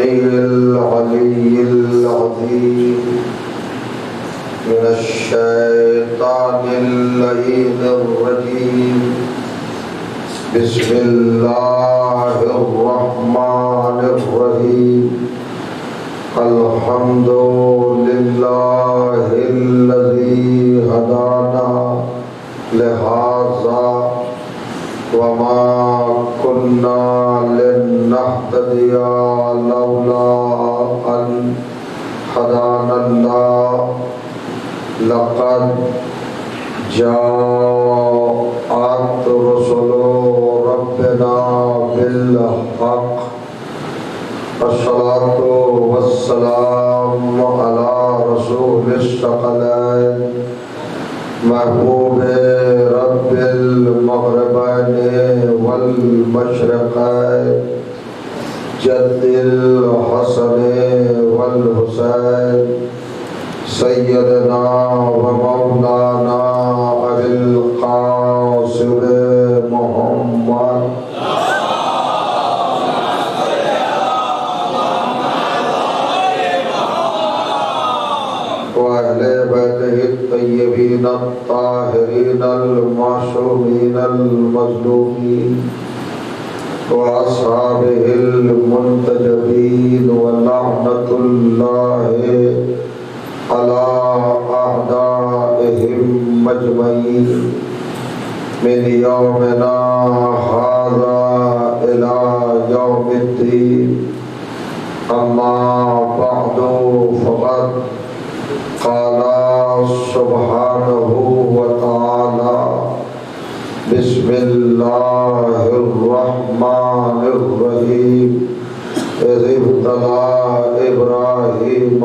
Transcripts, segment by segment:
السميع العلي العظيم من الشيطان اللعين الرجيم. بسم الله الرحمن الرحيم. الحمد لله الذي هدانا لهذا وما كنا لنهتدي لولا أن هدانا الله. لقد جاءت رسل ربنا بالحق. الصلاة والسلام على رسول الثقلين محبوب رب المغربين والمشرقين جد الحسن والحسين سيدنا ومولانا أبي القاسم محمد وأهل بيته الطيبين الطاهرين المعصومين المظلومين وأصحابه المنتجبين ولعنة الله على أعدائهم أجمعين من يومنا هذا إلى يوم الدين. أما بعد فقد قال سبحانه وتعالى بسم الله الرحمن الرحيم. إذ ابتلى إبراهيم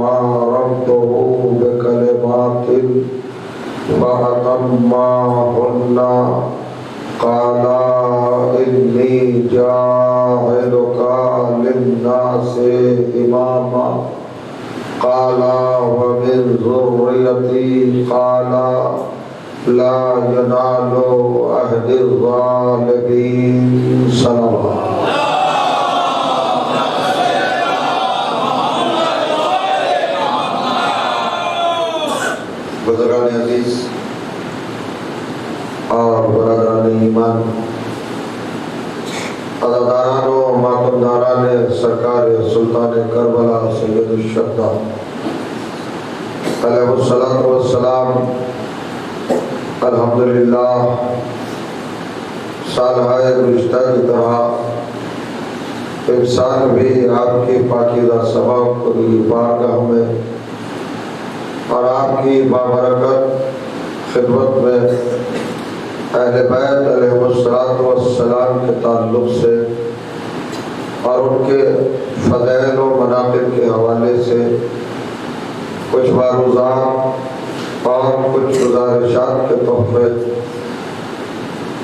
ربه بكلمات فأتمهن قال إني جاعلك للناس إماما قال ومن ذريتي قال لا ينال عهد الظالمين. صلى الله بزرگان عزیز اور برادران ایمان، عزاداران و ماتمداران سرکار سلطان کربلا سید الشہداء علیہ الصلوۃ والسلام، الحمدللہ سالہ گزشتہ کی طرح انسان بھی آپ کی پاکیزہ سبب کی بارگاہ میں اور آپ کی بابرکت خدمت میں اہل بیت علیہ السلام کے تعلق سے اور ان کے فضائل و مناقب کے حوالے سے کچھ معروضات اور کچھ گزارشات کے تحفے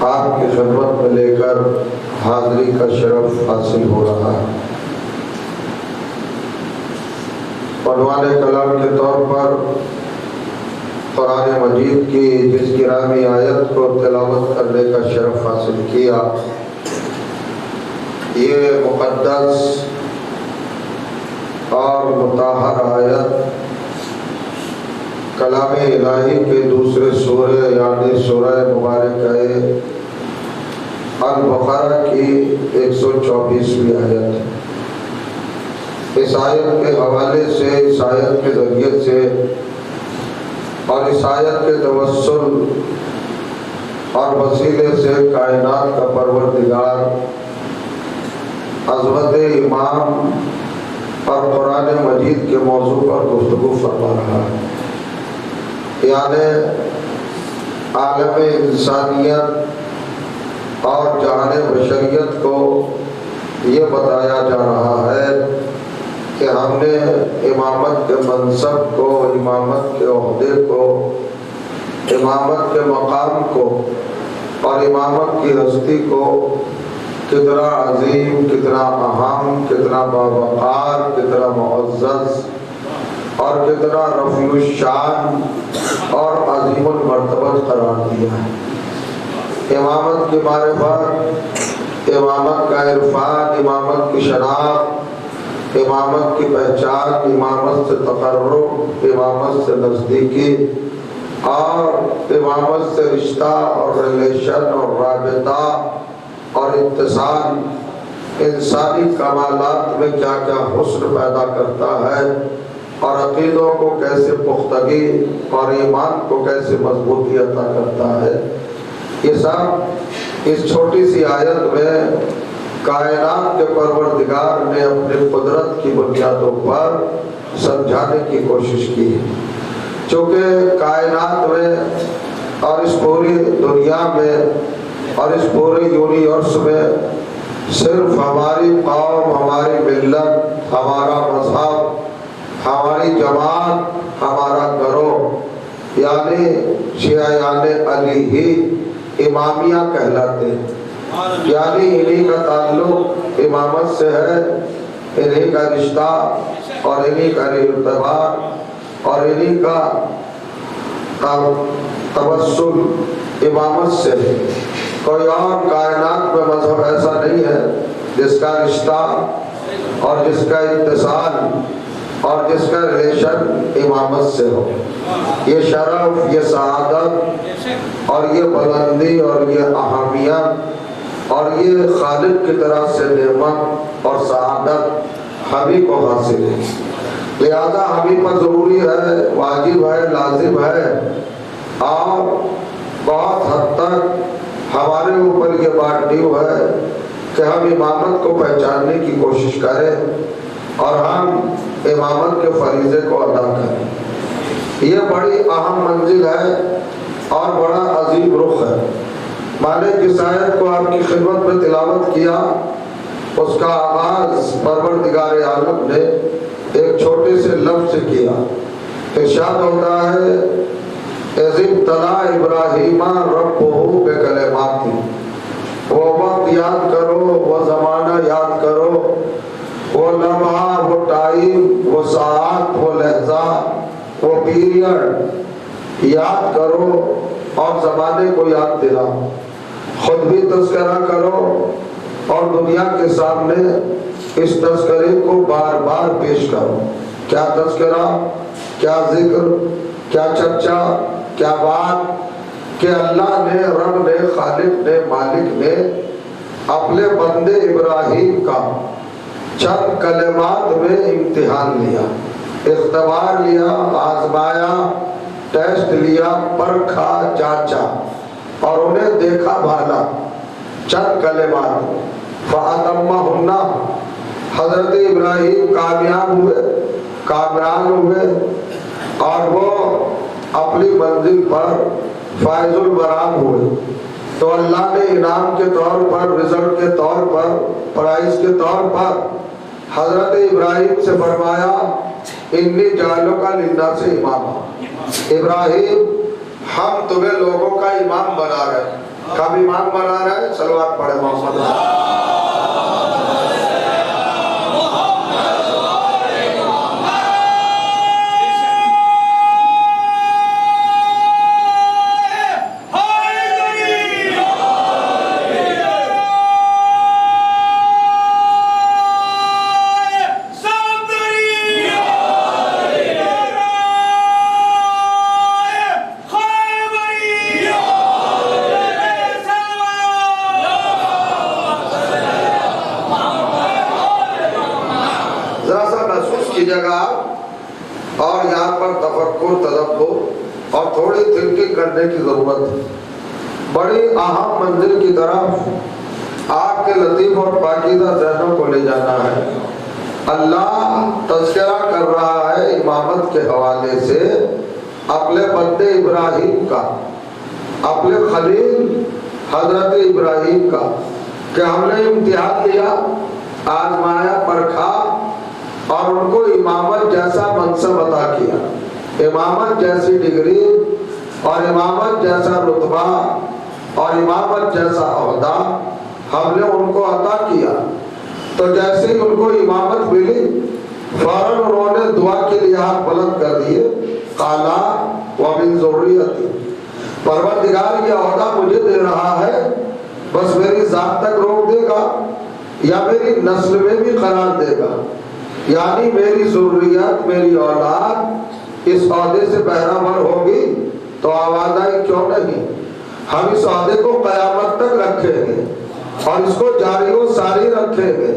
آپ کی خدمت میں لے کر حاضری کا شرف حاصل ہو رہا ہے۔ عنوان کلام کے طور پر قرآن مجید کی جس گرامی آیت کو تلاوت کرنے کا شرف حاصل کیا، یہ مقدس اور مطہر آیت کلام الہی کے دوسرے سورہ یعنی سورہ مبارکہ البقرہ کی 124ویں آیت ہے۔ اس آیت کے حوالے سے، اس آیت کے ذریعے سے اور اس آیت کے توسل اور وسیلے سے کائنات کا پروردگار عظمت امام اور قرآن مجید کے موضوع پر گفتگو فرما رہا ہے، یعنی عالم انسانیت اور جہان بشریت کو یہ بتایا جا رہا ہے کہ ہم نے امامت کے منصب کو، امامت کے عہدے کو، امامت کے مقام کو اور امامت کی ہستی کو کتنا عظیم، کتنا اہم، کتنا باوقار، کتنا معزز اور کتنا رفیع الشان اور عظیم المرتبہ قرار دیا ہے۔ امامت کی معرفت، امامت کا عرفان، امامت کی شناخت امامت کی پہچان، امامت سے تقرب، امامت سے نزدیکی اور امامت سے رشتہ اور ریلیشن اور رابطہ اور اتصال انسانی کمالات میں کیا کیا حسن پیدا کرتا ہے اور عقیدوں کو کیسے پختگی اور ایمان کو کیسے مضبوطی عطا کرتا ہے، یہ سب اس چھوٹی سی آیت میں کائنات کے پروردگار نے اپنی قدرت کی بنیادوں پر سمجھانے کی کوشش کی ہے۔ چونکہ کائنات میں اور اس پوری دنیا میں اور اس پورے یونیورس میں صرف ہماری قوم، ہماری ملت، ہمارا مذہب، ہماری جماعت، ہمارا گروہ یعنی شیعیان علی ہی امامیہ کہلاتے ہیں، یعنی انہی کا تعلق امامت سے ہے، انہی کا رشتہ اور انہی کا ارتباط اور انہی کا توسل امامت سے ہے۔ کوئی اور کائنات میں مذہب ایسا نہیں ہے جس کا رشتہ اور جس کا اتصال اور جس کا ریلیشن امامت سے ہو۔ یہ شرف، یہ سعادت اور یہ بلندی اور یہ اہمیت اور یہ خالق کی طرف سے نعمت اور سعادت ہمیں کو حاصل ہے، لہذا ہمیں پر ضروری ہے، واجب ہے، لازم ہے اور بہت حد تک ہمارے اوپر یہ بات ڈیو ہے کہ ہم امامت کو پہچاننے کی کوشش کریں اور ہم امامت کے فریضے کو ادا کریں۔ یہ بڑی اہم منزل ہے اور بڑا عظیم رخ ہے۔ میں نے جس آیت کو آپ کی خدمت میں تلاوت کیا اس کا آغاز پروردگار عالم نے ایک چھوٹے سے لفظ سے کیا۔ ارشاد ہوتا ہے اذ ابتلی ابراہیم ربہ بکلمات، وہ وقت یاد کرو، وہ زمانہ یاد کرو، وہ لمحہ، وہ ٹائم، وہ ساعت، وہ لحظہ، وہ پیریڈ یاد کرو اور زمانے کو یاد دلاؤ، خود بھی تذکرہ کرو اور دنیا کے سامنے اس تذکرے کو بار بار پیش کرو۔ کیا تذکرہ، کیا ذکر، کیا چرچا، کیا بات کہ اللہ نے، رب نے، خالق نے، مالک نے اپنے بندے ابراہیم کا چند کلمات میں امتحان لیا، اختبار لیا، آزمایا، ٹیسٹ لیا، پرکھا، جانچا اور انہیں دیکھا بھالا چند کلمات۔ فَأَتَمَّهُنَّ، حضرت ابراہیم کامیاب ہوئے، کامران ہوئے اور وہ اپنی منزل پر فائز البرام ہوئے، تو اللہ نے انعام کے طور پر، رزلٹ کے طور پر، پرائز کے طور پر حضرت ابراہیم سے فرمایا انی جعلک للناس اماما، ابراہیم ہم تمہیں لوگوں کا امام بنا رہے ہیں۔ کب امام بنا رہے ہیں؟ صلوات پڑھے محمد۔ اور یہاں پر تفکر، تدبر اور تھوڑی تھنکنگ کرنے کی ضرورت ہے۔ بڑی اہم منزل کی طرف آپ کے لطیف اور پاکیزہ ذہنوں کو لے جانا ہے۔ اللہ تذکرہ کر رہا ہے امامت کے حوالے سے اپنے بندے ابراہیم کا، اپنے خلیل حضرت ابراہیم کا، کہ ہم نے امتحان لیا، آزمایا، پرکھا اور ان کو امامت جیسا منصب عطا کیا، امامت جیسی ڈگری اور امامت جیسا رتبہ اور امامت جیسا عہدہ ہم نے ان کو عطا کیا۔ تو جیسے ہی ان کو امامت ملی فوراً انہوں نے دعا کے لیے ہاتھ بلند کر دیے، قالا ومن ذریتی، پروردگار یہ عہدہ مجھے دے رہا ہے، بس میری ذات تک روک دے گا یا میری نسل میں بھی قرار دے گا؟ یعنی میری ذریت، میری اولاد اس عہدے سے بہرہ ہوگی تو آوازائی کیوں نہیں؟ ہم اس عہدے کو قیامت تک رکھیں گے اور اس کو جاری و ساری رکھیں گے،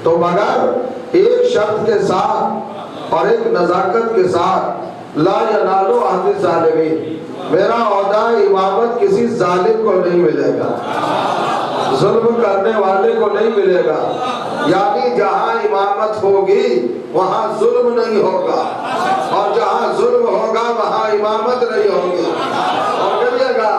تو مگر ایک شرط کے ساتھ اور ایک نزاکت کے ساتھ، لا ینالو عہد الظالمین، میرا عہدہ امامت کسی ظالم کو نہیں ملے گا، ظلم کرنے والے کو نہیں ملے گا۔ یعنی جہاں امامت ہوگی وہاں ظلم نہیں ہوگا، اور جہاں ظلم ہوگا وہاں امامت نہیں ہوگی۔ اور کہیے گا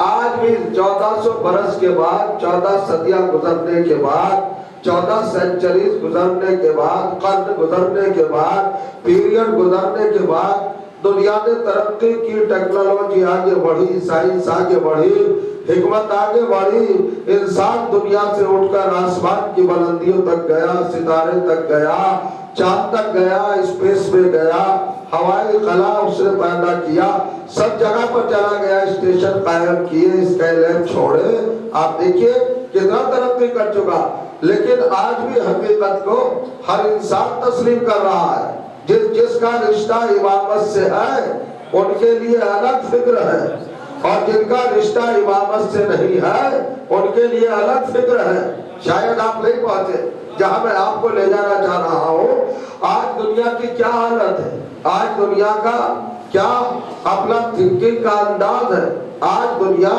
آج بھی 1400 برس کے بعد، 14 صدیاں گزرنے کے بعد، 14 سینچریز گزرنے کے بعد، قرن گزرنے کے بعد، پیریڈ گزرنے کے بعد، دنیا نے ترقی کی، ٹیکنالوجی آگے بڑھی، سائنس آگے بڑھی، حکمت آگے بڑھی، انسان دنیا سے اٹھ کر آسمان کی بلندیوں تک گیا، ستارے تک گیا، چاند تک گیا، اسپیس میں گیا، ہوائی خلا اس نے پیدا کیا، سب جگہ پر چلا گیا، اسٹیشن قائم کیے، اسکائی لیب چھوڑے۔ آپ دیکھیے کتنا ترقی کر چکا، لیکن آج بھی حقیقت کو ہر انسان تسلیم کر رہا ہے۔ جس کا رشتہ امامت سے ہے ان کے لیے الگ فکر ہے، اور جن کا رشتہ امامت سے نہیں ہے ان کے لیے الگ فکر ہے۔ شاید آپ نہیں پہنچے جہاں میں آپ کو لے جانا چاہ رہا ہوں۔ آج دنیا کی کیا حالت ہے، آج دنیا کا کیا اپنا تھنکنگ کا انداز ہے۔ آج دنیا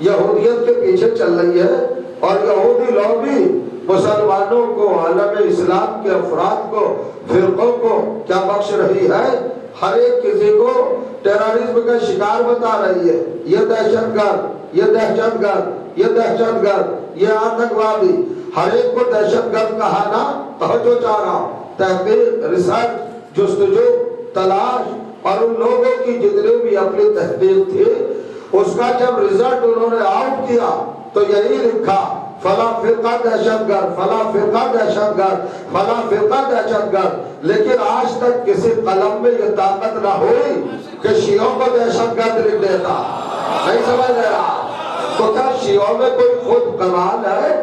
یہودیت کے پیچھے چل رہی ہے، اور یہودی لوگ بھی مسلمانوں کو، عالم اسلام کے افراد کو، فرقوں کو کیا بخش رہی ہے؟ ہر ایک کسی کو ٹیررزم کا شکار بتا رہی ہے۔ یہ دہشت گرد، یہ دہشت گرد، یہ دہشت گرد، یہ آتنکوادی، ہر ایک کو دہشت گرد کہانا توجہ چاہ رہا ہوں۔ تحقیق، ریسرچ، جستجو، تلاش، اور ان لوگوں کی جتنی بھی اپنی تحقیق تھی، اس کا جب رزلٹ انہوں نے آؤٹ کیا تو یہی لکھا فلاں فرقہ دہشت گرد، فلاں فرقہ دہشت گرد، فلاں فرقہ دہشت گرد۔ لیکن آج تک کسی قلم میں یہ طاقت نہ ہوئی کہ شیعوں کو دہشت گرد لکھ دیتا۔ نہیں سمجھ رہا؟ تو کیا شیعوں میں کوئی خود کمال ہے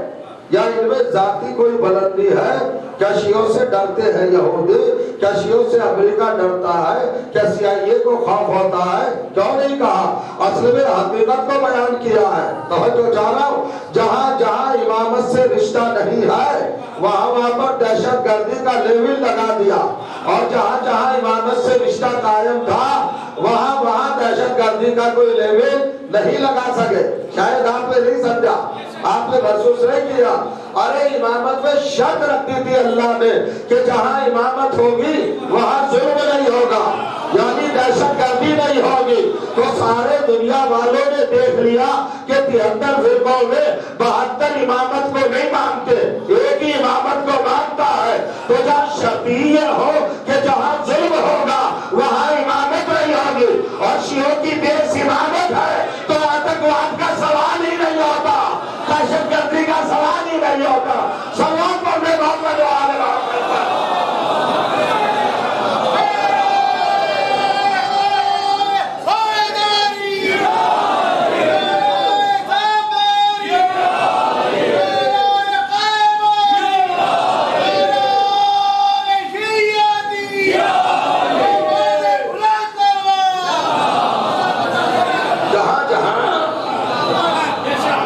یا ان میں ذاتی کوئی بلندی ہے؟ کیا شیعوں سے ڈرتے ہیں یہودی؟ کیا شیعوں سے امریکہ ڈرتا ہے؟ کیا CIA کو خوف ہوتا ہے؟ کیوں نہیں کہا؟ اصل میں حقیقت کو بیان کیا ہے۔ توجہ چاہ رہا ہوں، جہاں جہاں امامت سے رشتہ نہیں ہے وہاں پر دہشت گردی کا لیول لگا دیا، اور جہاں جہاں امامت سے رشتہ قائم تھا وہاں دہشت گردی کا کوئی لیول نہیں لگا سکے۔ شاید آپ نے نہیں سمجھا، آپ نے محسوس نہیں کیا۔ ارے امامت میں شرط رکھی تھی اللہ نے کہ جہاں امامت ہوگی وہاں ظلم نہیں ہوگا، یعنی دہشت گردی نہیں ہوگی۔ تو سارے دنیا والوں نے دیکھ لیا کہ 73 فرقوں میں 72 امامت کو نہیں مانتے، ایک ہی امامت کو مانتا ہے۔ تو جہاں شرط یہ ہو کہ جہاں ظلم ہوگا وہاں امامت نہیں ہوگی، اور شیعوں کی بیس امامت ہے تو آتنکواد کا سوال ہی نہیں ہوتا، دہشت گردی کا سوال ہی نہیں ہوتا۔ سوال پڑھنے محمد و آل محمد۔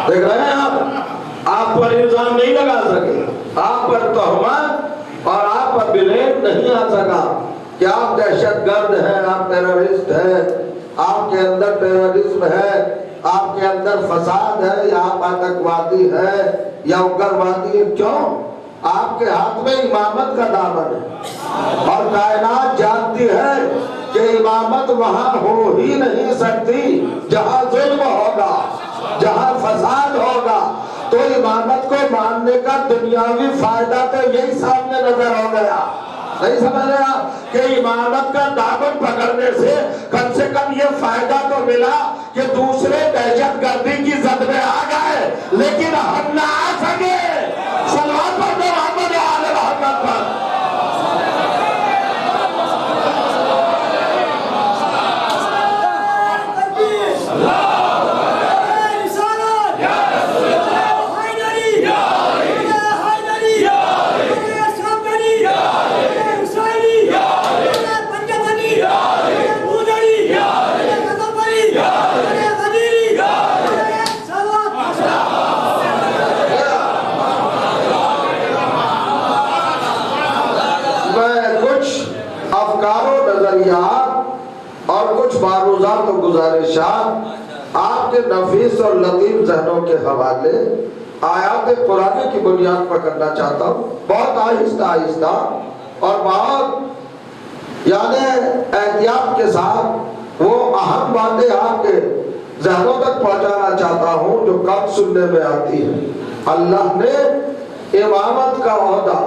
دیکھ رہے ہیں آپ پر الزام نہیں لگا سکے، آپ پر تہمت اور آپ پر بلیم نہیں آ سکا کہ آپ دہشت گرد ہیں، آپ ٹیررسٹ ہیں، آپ کے اندر ٹیررزم ہے، آپ کے اندر فساد ہے، یا آپ آتنکوادی ہیں یا اگروادی ہیں۔ کیوں؟ آپ کے ہاتھ میں امامت کا دامن ہے، اور کائنات جانتی ہے کہ امامت وہاں ہو ہی نہیں سکتی جہاں ظلم ہوگا، جہاں فساد ہوگا۔ تو امامت کو ماننے کا دنیاوی فائدہ تو یہی سامنے نظر ہو گیا۔ نہیں سمجھ رہے آپ کہ امامت کا دامن پکڑنے سے کم سے کم یہ فائدہ تو ملا کہ دوسرے دہشت گردی کی زد میں آ گئے، لیکن ہم نہ آ سکے۔ صلوات پڑھو محمد و آل محمد پر۔ افکار و نظریات اور کچھ معروضات و گزارشات آپ کے نفیس اور لطیف ذہنوں کے حوالے آیات قرآن کی بنیاد پر کرنا چاہتا ہوں، بہت آہستہ آہستہ اور بہت یعنی احتیاط کے ساتھ وہ اہم باتیں آپ کے ذہنوں تک پہنچانا چاہتا ہوں جو کم سننے میں آتی ہے۔ اللہ نے امامت کا عہدہ،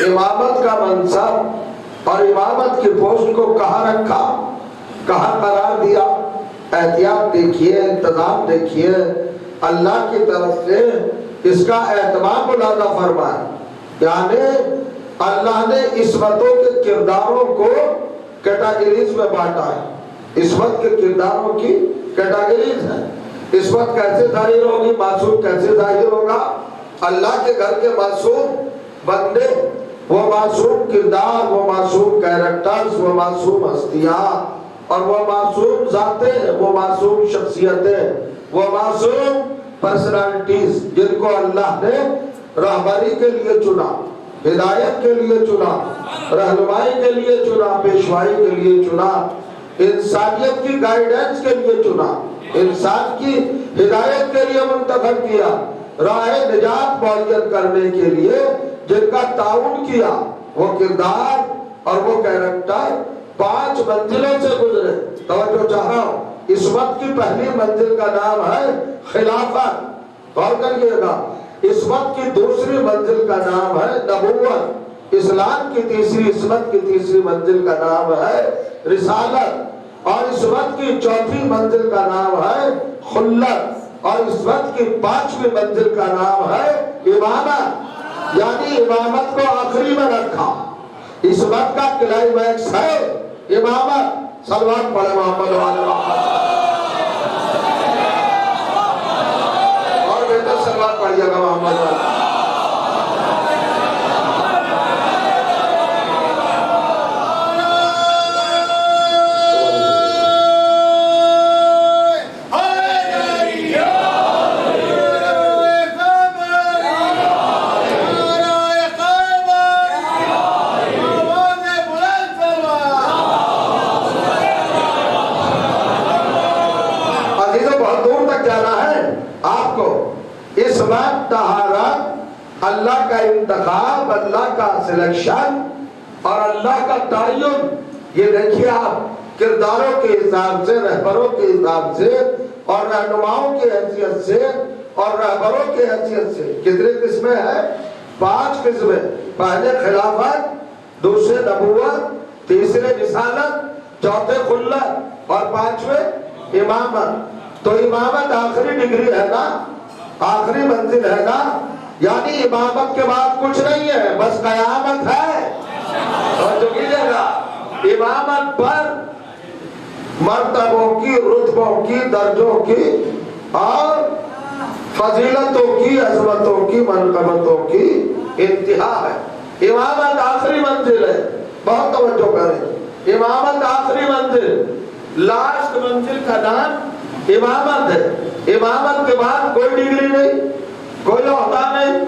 امامت کا منصب اور امامت کی پوسٹ کو کہاں رکھا، کہاں قرار دیا؟ احتیاط دیکھیے، انتظام دیکھیے، اللہ کی طرف سے اس کا اہتمام ملاحظہ فرمائے۔ یعنی اللہ نے عصمتوں کے کرداروں کو کیٹاگریز میں بانٹا ہے۔ عصمت کے کرداروں کی کیٹاگریز ہے۔ عصمت کیسے ظاہر ہوگی، معصوم کیسے ظاہر ہوگا؟ اللہ کے گھر کے معصوم بندے، وہ معصوم کردار، وہ معصوم کیریکٹرز، وہ معصوم ہستیاں اور وہ معصوم ذاتیں، وہ معصوم شخصیتیں، وہ معصوم پرسنالٹیز جن کو اللہ نے رہبری کے لیے چنا، ہدایت کے لیے چنا، رہنمائی کے لیے چنا، پیشوائی کے لیے چنا، انسانیت کی گائیڈنس کے لیے چنا، انسان کی ہدایت کے لیے منتخب کیا، راہ نجات معین کرنے کے لیے جن کا تعاون کیا۔ وہ کردار اور وہ کیریکٹر 5 منزلوں سے گزرے۔ توجہ چاہ رہا ہوں، عصمت کی پہلی منزل کا نام ہے خلافت، غور کریے گا۔ عصمت کی دوسری منزل کا نام ہے نبوت۔ اسلام کی تیسری، عصمت کی تیسری منزل کا نام ہے رسالت، اور عصمت کی چوتھی منزل کا نام ہے خلت، اور عصمت کی 5ویں منزل کا نام ہے امامت۔ یعنی امامت کو آخری میں رکھا۔ عصمت کا کلائمیکس ہے امامت۔ صلوات پڑھے محمد والے محمد، اور بہتر صلوات پڑھیے گا محمد والے۔ اللہ کا انتخاب، اللہ کا سلیکشن اور اللہ کا تعین، یہ دیکھیے آپ کرداروں کے حساب سے، رہبروں کے حساب سے اور رہنماؤں کی حیثیت سے اور رہبروں کی حیثیت سے کتنے قسمیں ہیں؟ 5 قسمیں۔ پہلے خلافت، دوسرے نبوت، تیسرے رسالت، چوتھے خلت اور 5ویں امامت۔ تو امامت آخری ڈگری ہے نا، آخری منزل ہے نا، یعنی امامت کے بعد کچھ نہیں ہے، بس قیامت ہے۔ اور جو کیجئے گا امامت پر مرتبوں کی، رتبوں کی، درجوں کی اور فضیلتوں کی، عظمتوں کی، منقبتوں کی انتہا ہے۔ امامت آخری منزل ہے، بہت توجہ کریں۔ امامت آخری منزل، لاسٹ منزل کا نام امامت ہے۔ امامت کے بعد کوئی ڈگری نہیں، کوئی عہدہ نہیں،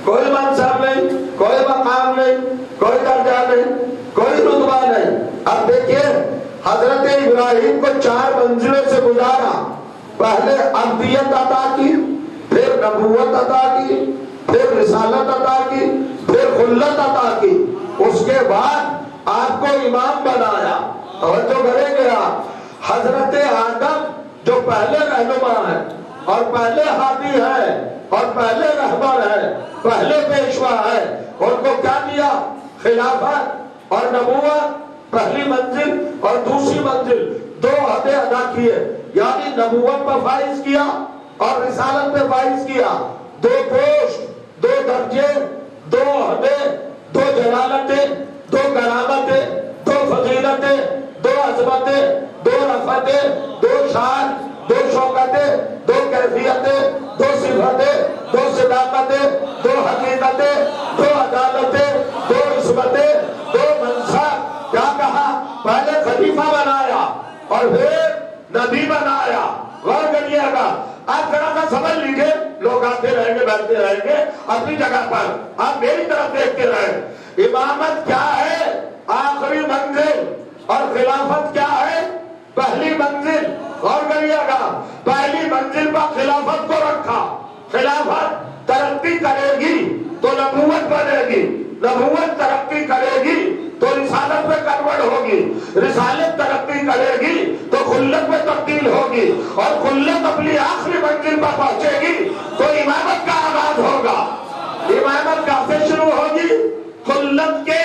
کوئی منصب نہیں، کوئی مقام نہیں، کوئی درجہ نہیں، کوئی رتبہ نہیں۔ اب دیکھیے حضرت ابراہیم کو 4 منزلوں سے گزارا۔ پہلے عبدیت عطا کی، پھر نبوت عطا کی، پھر رسالت عطا کی، پھر خلت عطا کی، اس کے بعد آپ کو امام بنایا۔ توجہ کریں گے آپ، حضرت آدم جو پہلے رہنما ہے اور پہلے ہادی ہے اور پہلے رہبر ہے، پہلے پیشوا ہے، ان کو کیا دیا؟ خلافت اور نبوت، پہلی منزل اور دوسری منزل، 2 عہدے ادا کیے۔ یعنی نبوت پر فائز کیا اور رسالت پہ فائز کیا۔ 2 پوسٹ، 2 درجے، 2 عہدے، 2 جلالتیں، 2 کرامتیں، 2 فضیلتیں، 2 عظمتیں، 2 رفعتیں، 2 شان، 2 شوکتیں، 2 کیفیتیں، 2 صفتیں، 2 صداقتیں، 2 حقیقتیں، 2 عدالتیں، 2 عصمتیں، 2 منصب۔ کیا کہا؟ پہلے خلیفہ بنایا اور پھر نبی بنایا۔ غور کریے گا، آپ ذرا سا سمجھ لیجئے، لوگ آتے رہیں گے، بیٹھتے رہیں گے اپنی جگہ پر، آپ میری طرف دیکھتے رہیں۔ امامت کیا ہے؟ آخری منزل نبوت ترقی کرے گی تو رسالت میں کنورٹ ہوگی، رسالت ترقی کرے گی تو خلت میں تبدیل ہوگی، اور خلت اپنی آخری منزل پر پہنچے گی تو امامت کا آغاز ہوگا۔ امامت کہاں سے شروع ہوگی؟ خلت کے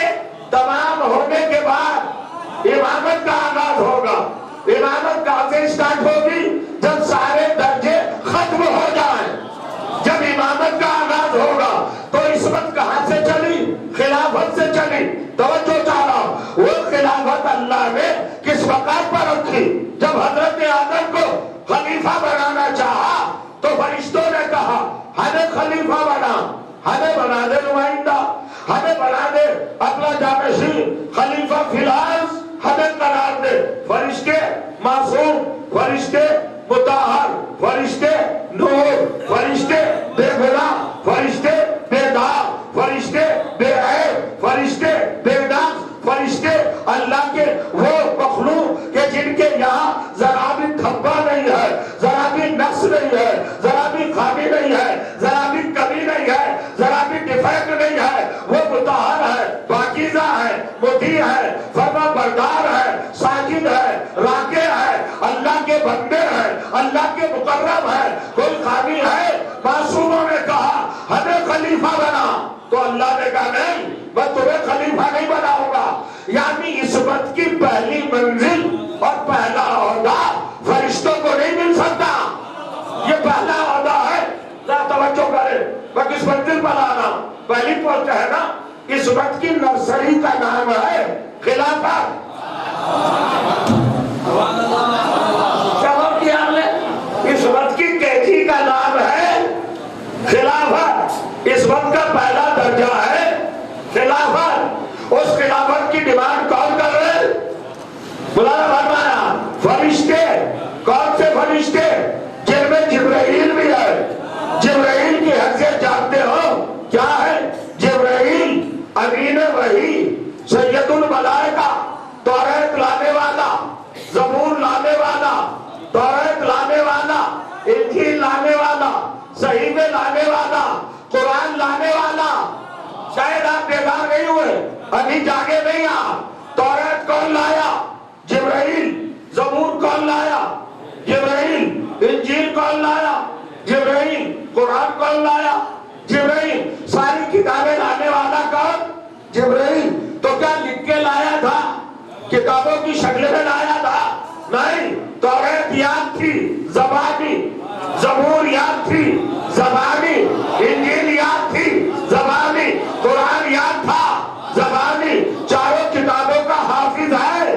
تمام ہونے کے بعد امامت کا آغاز ہوگا۔ امامت کہاں سے اسٹارٹ ہوگی؟ جب سارے درجے ختم ہو جائیں، جب امامت کا آغاز ہوگا۔ تو عصمت کہاں سے چلی؟ خلافت سے چلی۔ توجہ چاہ رہا ہوں، وہ خلافت اللہ نے کس وقت پر رکھی؟ جب حضرت آدم کو خلیفہ بنانا چاہا تو فرشتوں نے کہا ہمیں خلیفہ بنا، ہمیں بنا دے نمائندہ، ہمیں بنا دے اپنا جانشین، خلیفہ فی الارض ہمیں قرار دے۔ فرشتے معصوم، فرشتے مطہر، فرشتے نور، فرشتے بے گناہ، فرشتے بے داغ، فرشتے بے عیب، فرشتے بے نقص، فرشتے اللہ کے وہ مخلوق کہ جن کے یہاں ذرا بھی دھبا نہیں ہے، ذرا بھی نقص نہیں ہے، ذرا بھی خامی نہیں ہے، ذرا بھی کمی نہیں ہے، ذرا بھی ڈیفیکٹ نہیں ہے۔ وہ مطہر ہے، پاکیزہ ہے، مطیع ہے، فرما بردار ہے، ساجد ہے، راکع ہے، اللہ کے بندے ہیں، اللہ کے مقرب ہے، کوئی خامی ہے؟ معصوموں نے کہا ہمیں خلیفہ بنا، تو اللہ نے کہا نہیں، میں تمہیں خلیفہ نہیں بناؤں گا۔ یعنی عصمت کی پہلی منزل اور پہلا عہدہ فرشتوں کو نہیں مل سکتا، یہ پہلا عہدہ ہے۔ ذرا توجہ کرے، میں کس منزل پر آ رہا ہوں؟ پہلی پوسٹ ہے نا، عصمت کی نرسری کا نام ہے خلافت۔ جواب دیا ہم نے، عصمت کی کیجی کا نام ہے خلافت۔ عصمت کا پہلا درجہ ہے خلافت۔ اس خلافت کی ڈیمانڈ کون کر رہے؟ مولانا فرمایا فرشتے۔ کون سے فرشتے؟ جن میں جبرائیل بھی ہے۔ جبرائیل کی حیثیت جانتے ہو کیا ہے؟ جبرائیل امین وحی، سید الملائکہ، توریت لانے والا، زبور لانے والا، توریت لانے والا، انجیل لانے والا، صحیفے لانے والا، قرآن لانے والا۔ شاید آپ بیدار نہیں ہوئے، ابھی جاگے نہیں آپ۔ توریت کون لایا؟ جبرائیل۔ زبور کون لایا؟ جبرائیل۔ انجیل کون لایا؟ جبرائیل۔ قرآن کون لایا؟ جبرائیل۔ ساری کتابیں لانے والا کون؟ جبرائیل۔ تو کیا لکھ کے لایا تھا؟ کتابوں کی شکل میں لایا تھا؟ نہیں، توریت یاد تھی، زبانی، زبور یاد تھی، زبانی، انجیل یاد تھی، زبانی، قرآن یاد تھا، زبانی۔ چاروں کتابوں کا حافظ ہے،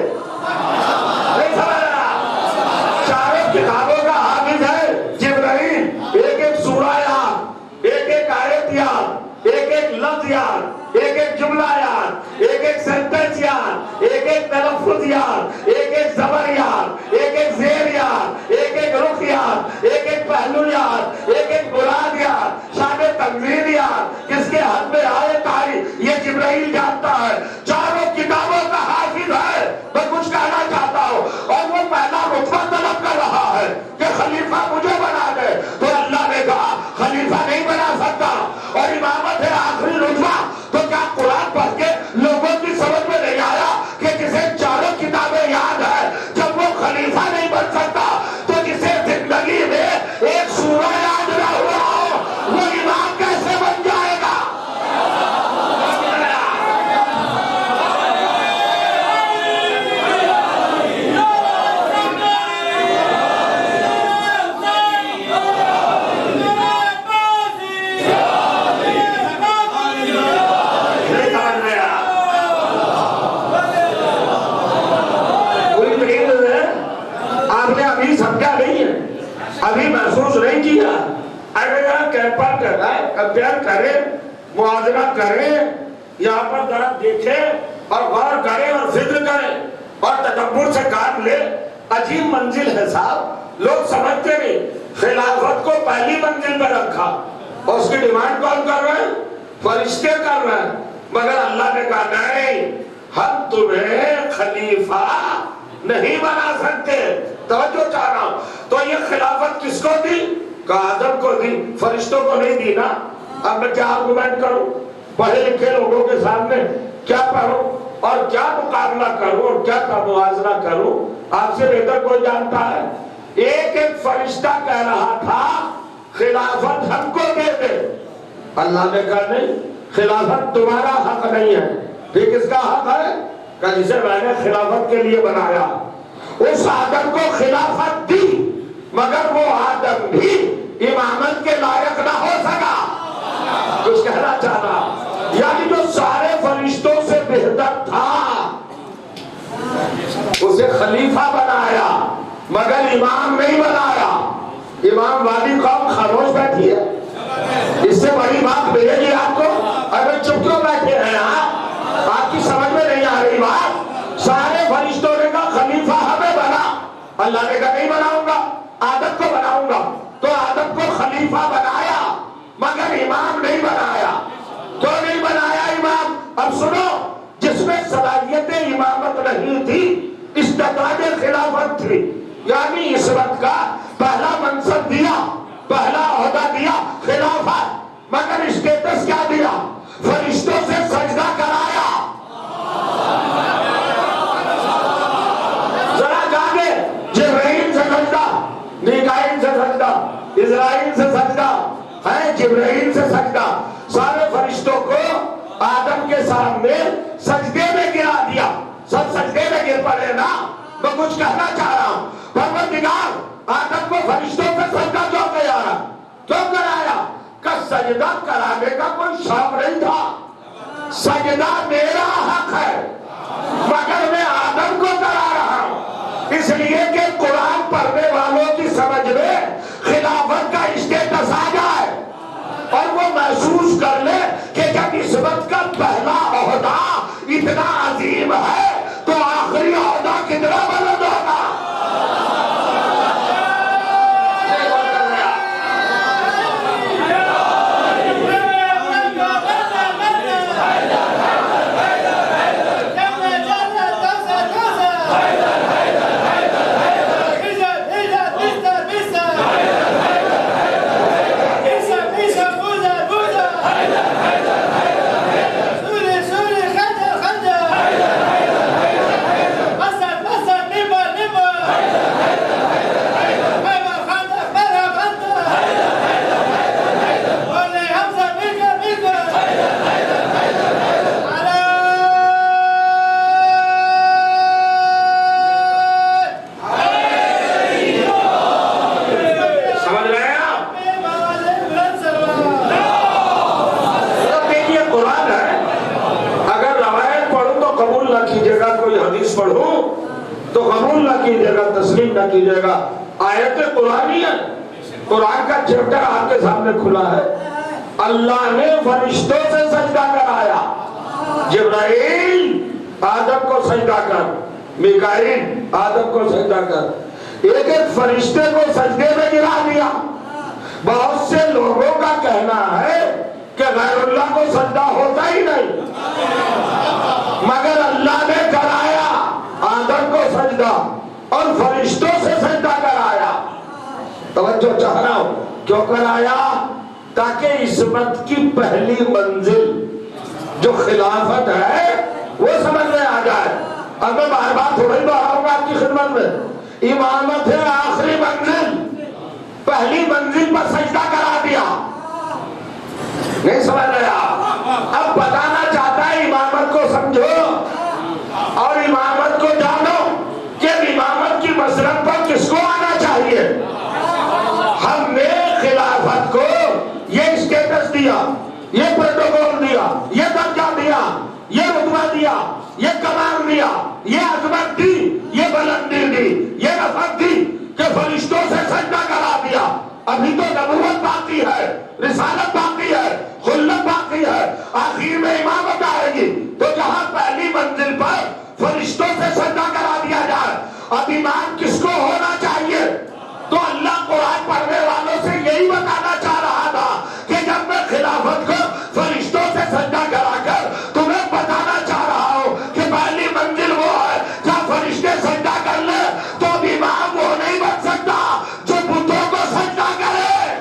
نہیں سمجھ رہا؟ چاروں کتابوں کا حافظ ہے جبرائیل۔ ایک ایک سورہ یاد، ایک ایک آیت یاد، ایک ایک لفظ یاد، ایک ایک جملہ یاد، ایک ایک سینٹنس یاد، ایک ایک تلفظ یاد، ایک ایک زبر یاد، ایک ایک زیر یاد، ایک ایک رخ یاد، ایک ایک پہلو یاد، ایک ایک مراد یاد، شان تنزیل یاد، کس کے حد میں آئے تاریخ، یہ جبرائیل جانتا ہے۔ چاروں کتابوں کا حافظ ہے۔ میں کچھ کہنا چاہتا ہوں، اور وہ پہلا رتبہ طلب کر رہا ہے کہ خلیفہ مجھے بنا دے، تو اللہ نے کہا خلیفہ نہیں بنا سکتا، اور امامت ہے آخری رتبہ۔ تو کیا قرآن پڑھ کے لوگوں کی سمجھ میں نہیں آیا کہ جسے چاروں کتابیں یاد ہے، جب وہ خلیفہ نہیں بن سکتا تو جسے زندگی میں ایک سورہ یاد نہ ہوا ہو وہ امام کیسے بن جائے گا؟ سمجھا نہیں ہے، ابھی محسوس نہیں کیا۔ اگر کیمپر کمپیئر کرے، موازنہ کرے، یہاں پر ذرا دیکھے اور غور کرے اور فکر کرے اور تدبر سے کام لے، عجیب منزل ہے صاحب۔ لوگ سمجھتے نہیں، خلافت کو پہلی منزل پہ رکھا، اور اس کی ڈیمانڈ کون کر رہے ہیں؟ فرشتے کر رہے ہیں۔ مگر اللہ نے کہا نہیں، ہم تمہیں خلیفہ نہیں بنا سکتے۔ توجہ چاہ رہا ہوں، تو یہ خلافت کس کو دی؟ کہ آدم کو دی، فرشتوں کو نہیں دی نا۔ اب میں کیا آرگومنٹ کروں؟ پڑھے لکھے لوگوں کے سامنے کیا پڑھوں اور کیا مقابلہ کروں اور کیا موازنہ کروں؟ آپ سے بہتر کوئی جانتا ہے؟ ایک ایک فرشتہ کہہ رہا تھا خلافت ہم کو دے دے، اللہ نے کہا نہیں، خلافت تمہارا حق نہیں ہے۔ پھر کس کا حق ہے؟ کہ جسے میں نے خلافت کے لیے بنایا، اس آدم کو خلافت دی، مگر وہ آدم بھی امامت کے لائق نہ ہو سکا۔ کچھ کہنا چاہنا، یعنی جو سارے فرشتوں سے بہتر تھا اسے خلیفہ بنایا مگر امام نہیں بنایا۔ امام والی قوم خاموش بیٹھی ہے، اس سے بڑی بات ملے گی آپ کو؟ اگر چپ کیوں بیٹھے ہیں آپ کی سمجھ میں نہیں آ رہی بات؟ سارے فرشتوں نے کہا خلیفہ ہمیں بنا، اللہ نے کہا نہیں بناؤں گا، آدم کو بناؤں گا۔ تو آدم کو خلیفہ بنایا مگر امام نہیں بنایا۔ تو نہیں بنایا امام؟ اب سنو، جس میں صلاحیت امامت نہیں تھی، استطاعت خلافت تھی، یعنی عصمت کا پہلا منصب دیا، پہلا عہدہ دیا خلافت، مگر اسٹیٹس کیا دیا؟ فرشتوں سے سجدہ کرایا۔ ذرا جاگے، جبرائیل سے سجدہ، میکائیل سے سجدہ، اسرائیل سے سجدہ ہے، جبرائیل سے سجدہ، سارے فرشتوں کو آدم کے سامنے سجدے میں گرا دیا۔ سب سجدے میں گر پڑے نا۔ میں کچھ کہنا چاہ رہا ہوں، پروردگار آدم کو فرشتوں سے سجدہ کیوں کرایا؟ کیوں کرایا؟ کہ سجدہ کرانے کا کوئی شوق نہیں تھا۔ سجدہ میرا حق ہے مگر میں آدم کو کرا رہا ہوں، اس لیے کہ قرآن پڑھنے والوں کی سمجھ میں خلافت کا اسٹیٹس آ جائے اور وہ محسوس کر لے کہ جب عصمت کا پہلا عہدہ اتنا عظیم ہے تو آخری عہدہ کتنا بلند ہوگا۔ کیجئے گا، آیت قرآنی ہے، قرآن کا چیپٹر آپ کے سامنے کھلا ہے۔ اللہ نے فرشتوں سے سجدہ کرایا، جبرائیل آدم کو سجدہ کر، میکائیل آدم کو سجدہ کر، ایک ایک فرشتے کو سجدے میں گرا دیا۔ بہت سے لوگوں کا کہنا ہے کہ غیر اللہ کو سجدہ ہوتا ہی نہیں، مگر اللہ نے کرایا آدم کو سجدہ اور فرشتوں سے سجدہ کرایا۔ توجہ چاہ رہا ہوں، کیوں کرایا؟ تاکہ عصمت کی پہلی منزل جو خلافت ہے وہ سمجھ میں آ جائے۔ اب میں بار بار تھوڑا ہی دہراؤں گا آپ کی خدمت میں، امامت ہے آخری منزل، پہلی منزل پر سجدہ کرا دیا۔ نہیں سمجھ رہے آپ؟ اب بتانا چاہتا ہے امامت کو سمجھو اور امامت کو جانو کہ امامت کی مسرت پر کس کو آنا چاہیے۔ ہم نے خلافت کو یہ اسٹیٹس دیا، یہ پروٹوکول دیا، یہ درجہ دیا، یہ رتبہ دیا، یہ کمال دیا، یہ عظمت دی، یہ بلندی دی، یہ رفعت دی کہ فرشتوں سے سجدہ کرا دیا۔ ابھی تو نبوت باقی ہے، رسالت باقی ہے، خلت باقی ہے، آخر میں امامت آئے گی۔ تو جہاں پہلی منزل پر فرشتوں سے سجدہ کرا دیا جائے، اب امام کس کو ہونا چاہیے؟ تو اللہ قرآن پڑھنے والوں سے یہی بتانا چاہ رہا تھا کہ جب میں خلافت کو فرشتوں سے سجدہ کرا کر تمہیں بتانا چاہ رہا ہوں کہ پہلی منزل وہ ہے جہاں فرشتے سجدہ کر لے، تو اب امام وہ نہیں بن سکتا جو بتوں کو سجدہ کرے۔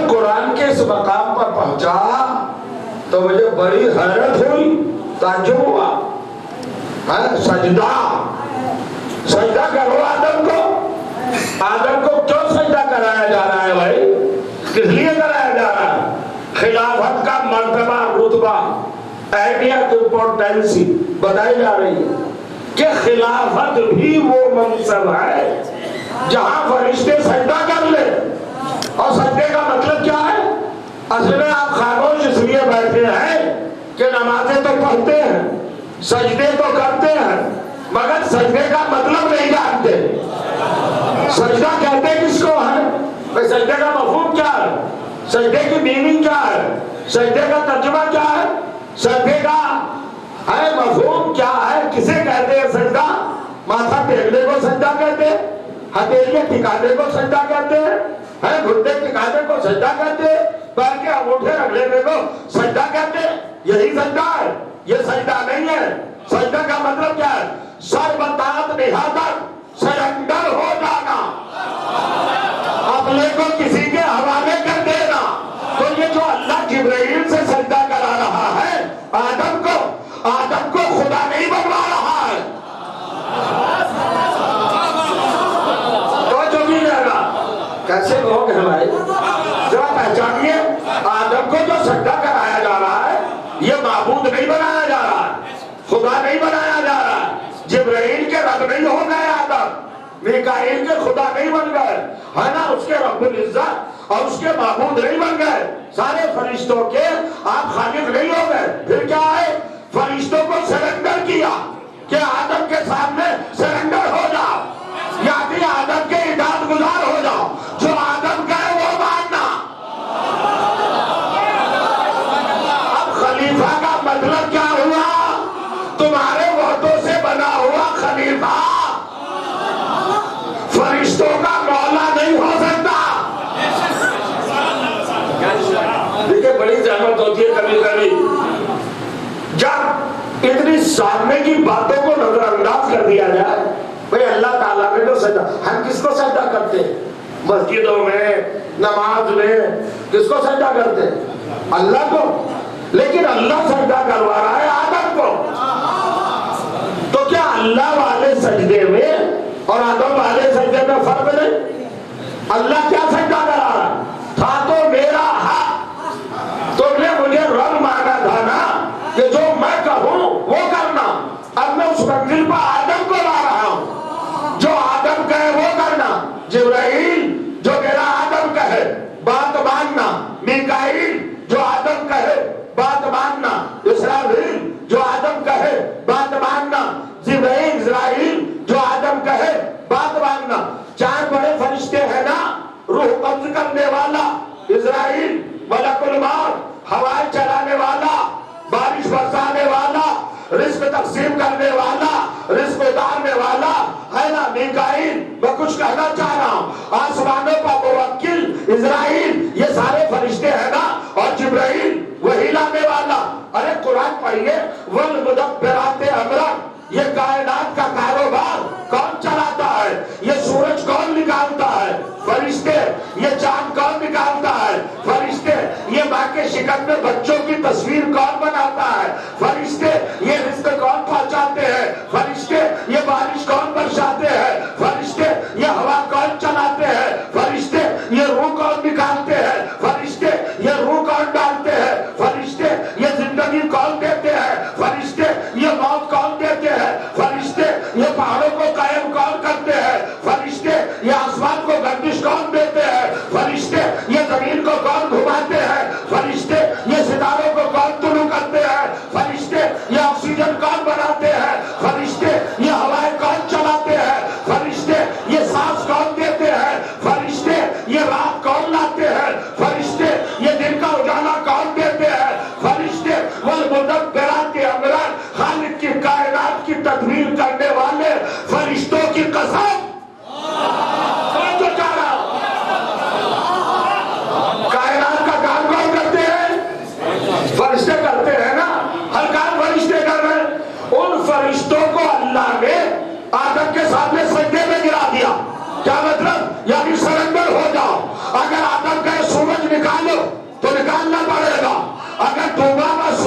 جب قرآن کے اس مقام پر پہنچا تو مجھے بڑی حیرت ہوئی، تعجب ہوا. سجدہ کرو آدم کو. آدم کو کیوں سجدہ کرایا جا رہا ہے بھائی؟ کس لیے کرایا جا رہا ہے؟ خلافت کا مرتبہ، رتبہ، اہمیت، امپورٹنسی بتائی جا رہی ہے کہ خلافت بھی وہ منصب ہے جہاں فرشتے سجدہ کر لے. اور سجدے کا مطلب کیا ہے؟ اصل میں آپ خاموش اس لیے بیٹھے ہیں کہ نمازیں تو پڑھتے ہیں، سجدے تو کرتے ہیں، مگر سجدے کا مطلب نہیں جانتے. سجدہ کہتے کس کو ہے؟ سجدے کا مفہوم کیا ہے؟ سجدے کی میننگ کیا ہے؟ سجدے کا ترجمہ کیا ہے؟ سجدے کا مفہوم کیا ہے؟ کسے کہتے ہیں سجدہ؟ ماتھا ٹیکنے کو سجدہ کہتے ہیں، ہتھیلیاں ٹکانے کو سجدہ کہتے ہیں، گھٹنے ٹکانے کو سجدہ کہتے ہیں، پیر کے انگوٹھے رکھ لینے کو سجدہ کہتے ہیں. یہی سجدہ ہے؟ یہ سجدہ نہیں ہے. سجدہ کا مطلب کیا ہے؟ سر بتات نہادر، سرنڈر ہو جانا، اپنے کو کسی کے حوالے کر دینا. تو یہ جو اللہ جبرائیل سے سجدہ کرا رہا ہے آدم کو خدا نہیں بنوا رہا ہے. تو جو بھی جائے گا کیسے لوگ ہیں بھائی؟ ذرا پہچانیے، آدم کو جو سجدہ کرایا جا رہا ہے یہ معبود نہیں بنایا جا رہا ہے، خدا نہیں بنایا جا رہا ہے. جبرائیل کے رب نہیں ہو گئے آدم، میکائیل کے خدا نہیں بن گئے، ہے نا، اس کے رب العزت اور اس کے معبود نہیں بن گئے. سارے فرشتوں کے آپ خالق نہیں ہو گئے. پھر کیا ہے؟ فرشتوں کو سرنڈر کیا کہ آدم کے سامنے سرنڈر ہو جاؤ، یعنی آدم کے اطاعت گزار ہو جاؤ، جو آدم کہے وہ ماننا. اب خلیفہ کا مطلب کیا ہوا؟ تمہارے وعدوں سے بنا ہوا خلیفہ فرشتوں کا مولا نہیں ہو سکتا. دیکھیں بڑی زحمت ہوتی ہے کبھی کبھی جب اتنی سامنے کی باتوں کو نظر انداز کر دیا جائے. بھئی اللہ تعالیٰ نے تو سجدہ، ہم کس کو سجدہ کرتے ہیں؟ مسجدوں میں، نماز میں کس کو سجدہ کرتے ہیں؟ اللہ کو. لیکن اللہ سجدہ کروا رہا ہے آدم کو. تو کیا اللہ والے سجدے میں اور آدم والے سجدے میں فرق نہیں؟ اللہ کیا سجدہ کرا رہا ہے؟ تھا تو میرا حق، تم نے مجھے رب مانا تھا نا کہ جو میں کہوں وہ کرنا. اب میں اس منزل پر آدم کو لا رہا ہوں، جو آدم کہے وہ کرنا. جبرائیل جو میرا آدم کہے بات ماننا، میکائیل جو آدم کہے بات ماننا، اسرافیل جو آدم کہے بات ماننا، جبرائیل اسرائیل جو آدم کہے بات ماننا. 4 بڑے فرشتے ہیں نا، روح قبض کرنے والا اسرائیل، ملک الموت ہوائیں چلانے والا، بارش برسانے والا، رزق تقسیم کرنے والا، رزق اتارنے والا، ہے نا میکائیل. میں کچھ کہنا چاہ رہا ہوں، آسمانوں پر موکل اسرائیل، یہ سارے فرشتے ہیں نا، اور جبرائیل وہی لانے والا. ارے قرآن پڑھیے، والمدبرات امرا، یہ کائنات کا کاروبار کون چلاتا ہے؟ یہ سورج کون نکالتا ہے؟ فرشتے. یہ چاند کون نکالتا ہے؟ فرشتے. یہ ماں کے شکم میں بچوں کی تصویر کون بناتا ہے؟ فرشتے. یہ رزق کون پہنچاتے ہیں؟ فرشتے. یہ بارش کون برساتے ہیں؟ فرشتے. یہ ہوا کون چلاتے ہیں؟ فرشتے.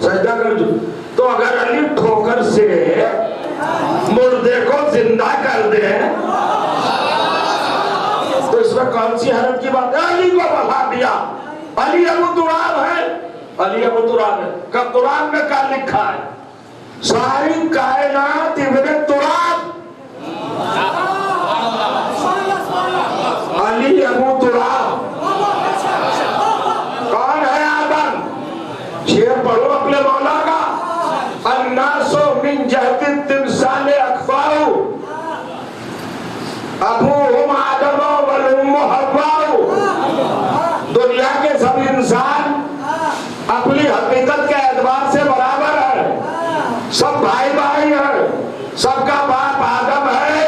سجدہ کر جو. تو اگر علی ٹھوکر سے مردے کو زندہ کر دے تو اس میں کون سی حیرت کی بات ہے؟ علی کو بتا دیا. علی ابو تراب ہے. علی ابو تراب ہے کہ قرآن میں کیا لکھا ہے؟ ساری کائنات ابن تراب. علی ابو تراب کون ہے؟ آدم. شعر پڑھو اپنے مولا کا. الناس من جہت التمثال اکفاء ابوہم آدم والام حواء. دنیا کے سب انسان اپنی حقیقت کے اعتبار سے برابر ہے. سب بھائی بھائی ہیں. سب کا باپ آدم ہے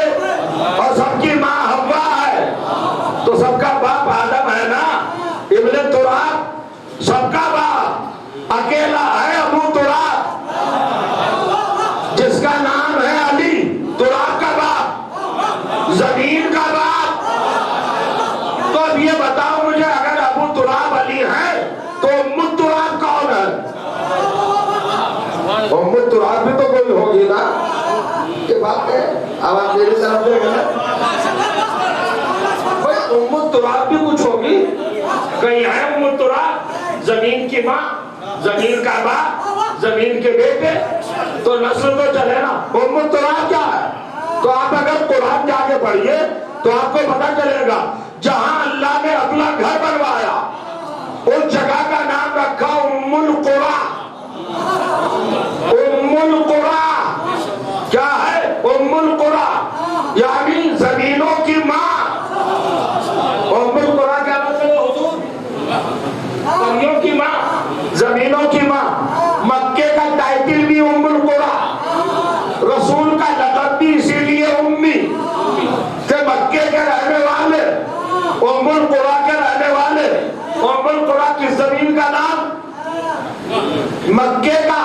اور سب کی ماں حوا ہے. تو سب کا باپ آدم ہے نا. ابن تراب سب کا باپ اکیلا ہے ابو تراب جس کا نام ہے علی. تراب کا باپ, زمین کا باپ. تو اب یہ بتاؤ مجھے, اگر ابو تراب علی ہے تو ام تراب کون ہے؟ ام تراب بھی تو کوئی ہوگی نا. یہ بات ہے. اب آپ میری طرف دیکھ رہے بھائی, ام تراب بھی کچھ ہوگی. کہیں ہے ام تراب زمین کی ماں, زمین کا باپ, زمین کے بیٹے, تو نسل تو چلے نا. ام تراب کیا ہے؟ تو آپ اگر قرآن جا کے پڑھیے تو آپ کو پتا چلے گا جہاں اللہ نے اپنا گھر بنوایا اس جگہ کا نام رکھا ام القرى. ام القرى کیا ہے؟ ام القرى یعنی زمینوں کی ماں. ام القرى کیا مطلب ہے حضور؟ زمینوں کی ماں, زمینوں کی ماں. مکے کا ٹائٹل بھی ام القرى, رسول کا لقب بھی اسی لیے امی کہ مکے کے رہنے والے, ام القرى کے رہنے والے. ام القرى کی زمین کا نام مکے کا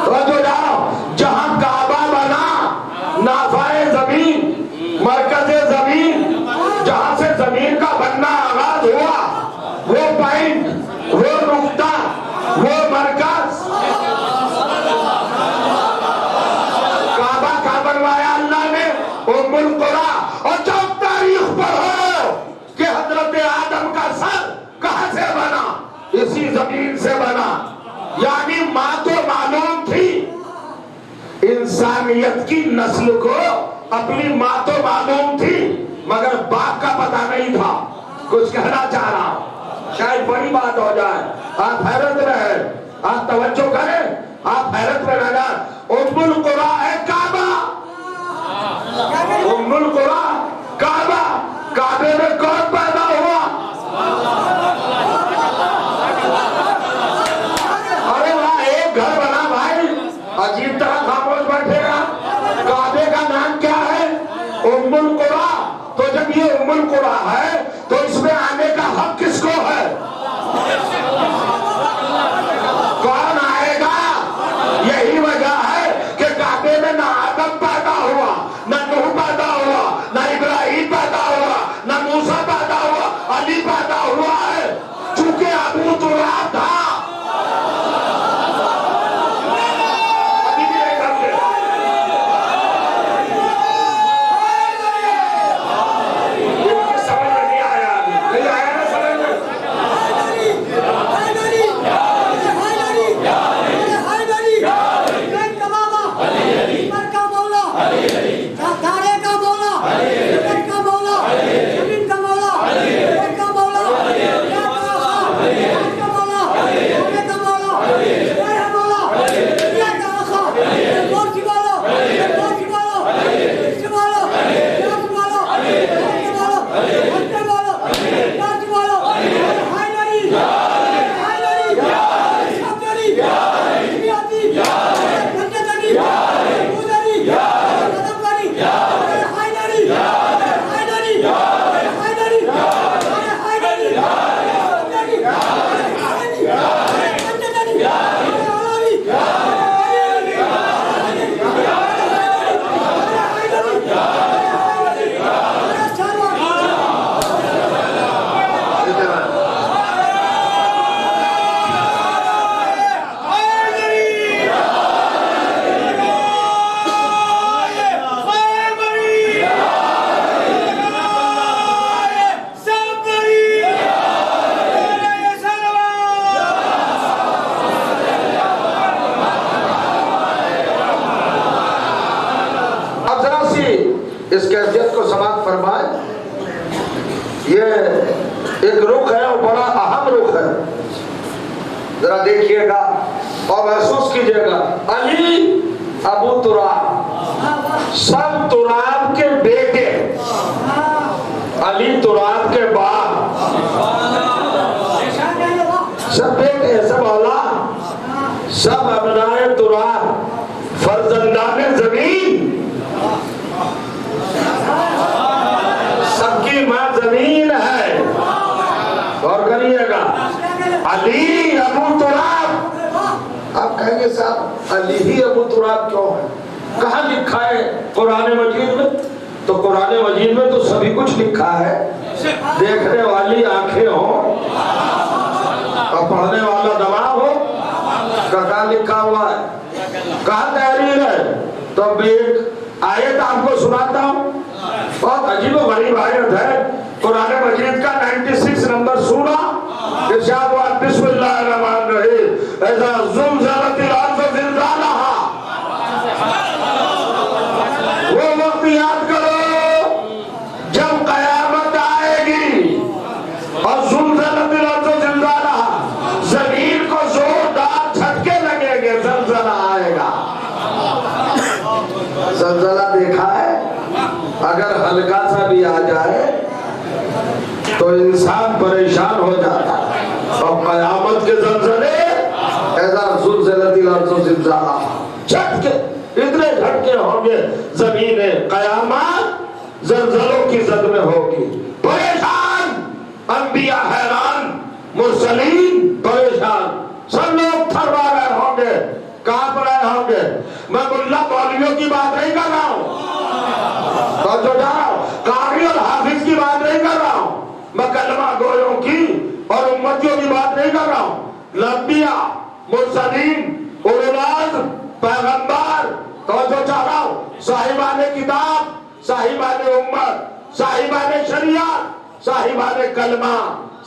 رجو جاؤ جہاں کعبہ بنا, نافع زمین, مرکز زمین, جہاں سے زمین کا بننا آغاز ہوا, وہ پوائنٹ, وہ نقطہ, وہ مرکز کعبہ کا بنوایا اللہ نے, ام القرى. اور جب تاریخ پڑھو کہ حضرت آدم کا سر کہاں سے بنا, اسی زمین سے بنا. یعنی ماں تو معلوم تھی, انسانیت کی نسل کو اپنی ماں تو معلوم تھی مگر باپ کا پتہ نہیں تھا. کچھ کہنا چاہ رہا ہوں, شاید بڑی بات ہو جائے. آپ حیرت میں ہیں, آپ توجہ کریں, آپ حیرت میں رہنا. ام القرى ہے کعبہ. ام القرى کعبہ. کعبے میں کون پیدا ہوا؟ ارے وہاں ایک گھر بنا بھائی, عجیب طرح خاموش بیٹھے گا. کعبے کا نام کیا ہے؟ ام القرى. تو جب یہ ام القرى ہے تو اس میں آنے کا حق کس کو ہے؟ کون آئے گا؟ یہی وجہ ہے کہ کعبے میں نہ آدم پیدا ہوا, نہ نوح پیدا ہوا, نہ ابراہیم پیدا ہوا, نہ موسیٰ پیدا ہوا, علی پیدا ہوا ہے چونکہ ابو تراب تھا. ذرا دیکھیے گا اور محسوس کیجئے گا، علی ابو تراب، سب تراب کے بیٹے، علی تراب کے باپ، سب بیٹے، سب اولاد، سب ابنائے تراب، فرزندان زمین، سب کی ماں زمین ہے۔ اور کریے گا، علی ابو تراب۔ آپ کہیں گے صاحب علی ہی ابو تراب کیوں ہے؟ کہاں لکھا ہے قرآن مجید میں؟ تو قرآن مجید میں تو سبھی کچھ لکھا ہے، دیکھنے والی آنکھیں ہوں اور پڑھنے والا دماغ ہو۔ کہاں لکھا ہوا ہے، کہاں تحریر ہے؟ تو اب ایک آیت آپ کو سناتا ہوں، بہت عجیب و غریب آیت ہے قرآن مجید کا 96 نمبر سورہ، ارشاد ہوا بسم اللہ الرحمن الرحیم، اذا زلزلت الارض زلزالہا۔ وہ وقت یاد کرو جب قیامت آئے گی اور زلزلت الارض زلزالہا، زمین کو زوردار جھٹکے لگے گے، زلزلہ آئے گا۔ زلزلہ دیکھا ہے؟ اگر ہلکا سا بھی آ جائے تو انسان پریشان ہو جاتا ہے، اور قیامت کے زلزلے اذا زلزلت الارض زلزالہا، جھٹکے، اتنے جھٹکے ہوں گے، زمین قیامت زلزلوں کی زد میں ہوگی، پریشان، انبیاء حیران، مرسلین پریشان، سب لوگ تھروا رہے ہوں گے، کانپ رہے ہوں گے۔ میں ملا مولویوں کی بات نہیں کر رہا ہوں، قاری اور حافظ کی بات نہیں کر رہا ہوں، میں کلمہ گویوں کی اور امتیوں کی بات نہیں کر رہا ہوں، انبیاء، مرسلین، اولو العزم، پیغمبر، توجہ چاہ رہا ہوں، صاحبان کتاب، صاحبان امت، صاحبان شریعت، صاحبان کلمہ،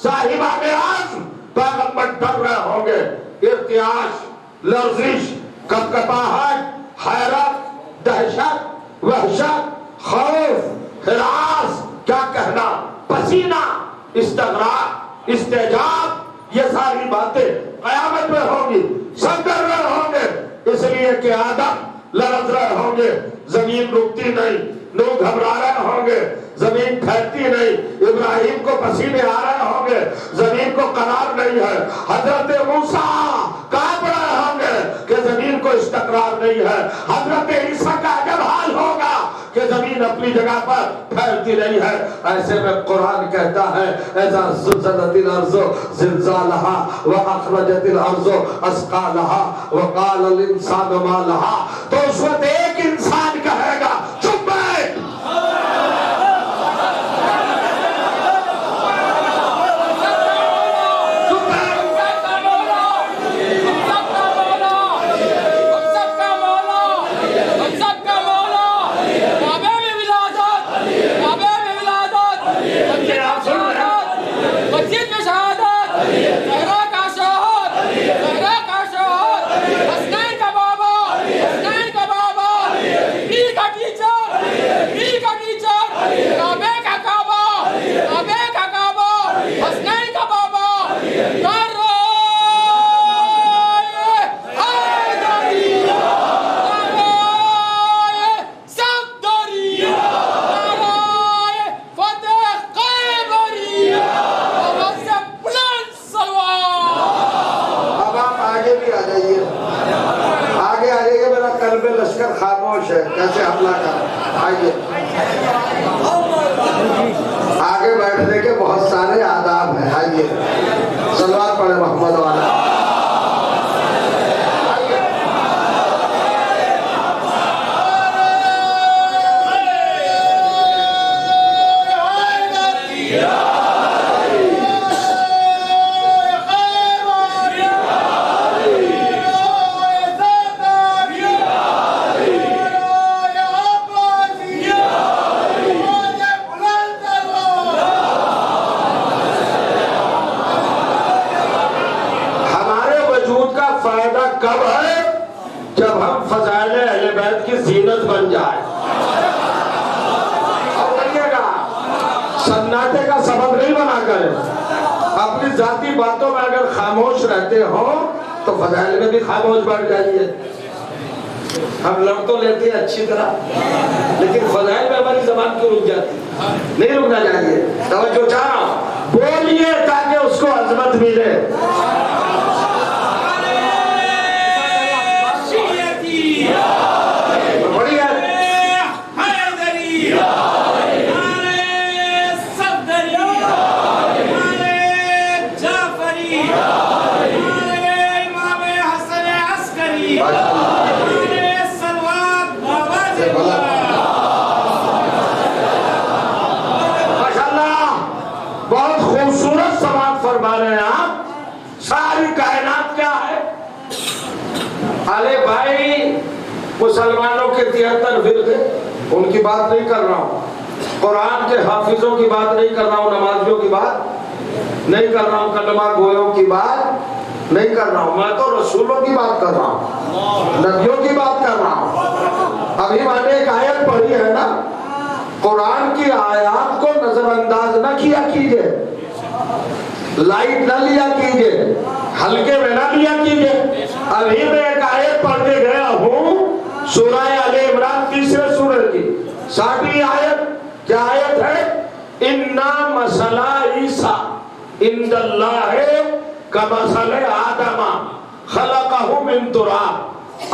صاحبان عزم، پیغمبر ڈر رہے ہوں گے، ارتعاش، لرزش، کپکپاہٹ، حیرت، دہشت، وحشت، خوف، ہراس، کیا کہنا، پسینہ، استغراق، استعجاب، یہ ساری باتیں قیامت میں ہوں گی، سب ڈر رہے ہوں گے، اس لیے کہ آدم لرز رہے ہوں گے، زمین رکتی نہیں، نوح گھبرا رہے ہوں گے، زمین پھیلتی نہیں، ابراہیم کو پسینے آ رہے ہوں گے، زمین کو قرار نہیں ہے، حضرت موسیٰ کانپ رہے ہوں گے کہ زمین کو استقرار نہیں ہے، حضرت عیسیٰ کا عجب حال ہوگا کہ زمین اپنی جگہ پر پھیلتی نہیں ہے۔ ایسے میں قرآن کہتا ہے اذا زلزلت الارض زلزالہا واخرجت الارض اثقالہا وقال الانسان ما لہا، تو اس وقت ایک انسان کہے گا چپ بیٹھ، کیسے حملہ کر آئیے آگے بیٹھنے کے بہت سارے آداب ہیں، آئیے صلوات پڑھے محمد والا۔ کب ہے؟ جب ہم فضائل اہل بیت کی زینت بن جائے، اور کہیے گا سناٹے کا سبب نہیں بنا کرے، اپنی ذاتی باتوں میں اگر خاموش رہتے ہو تو فضائل میں بھی خاموش بیٹھ جائیے. ہم لڑ تو لیتے ہیں اچھی طرح لیکن فضائل میں ہماری زبان کیوں رک جاتی؟ نہیں رکنا چاہیے. توجہ چاہ رہا ہوں، بولیے تاکہ اس کو عظمت ملے. مسلمانوں کے 73 فرقے، ان کی بات نہیں کر رہا ہوں. قرآن کے حافظوں کی بات نہیں کر رہا ہوں، نمازیوں کی بات نہیں کر رہا ہوں، کلمہ گویوں کی بات نہیں کر رہا ہوں. میں تو رسولوں کی بات کر رہا ہوں، نبیوں کی بات کر رہا ہوں. ابھی میں نے ایک آیت پڑھی ہے نا، قرآن کی آیات کو نظر انداز نہ کیا کیجئے، لائٹ نہ لیا کیجئے، ہلکے میں نہ لیا کیجئے. ابھی میں ایک آیت پڑھ کے گیا ہوں، سورہ آل عمران 3 سورہ کی 60 آیت. کیا آیت ہے؟ اِنَّا مَثَلَ عِیسیٰ عِنْدَ اللَّهِ كَمَثَلِ آدَمَ خَلَقَهُ مِنْ تُرَابٍ.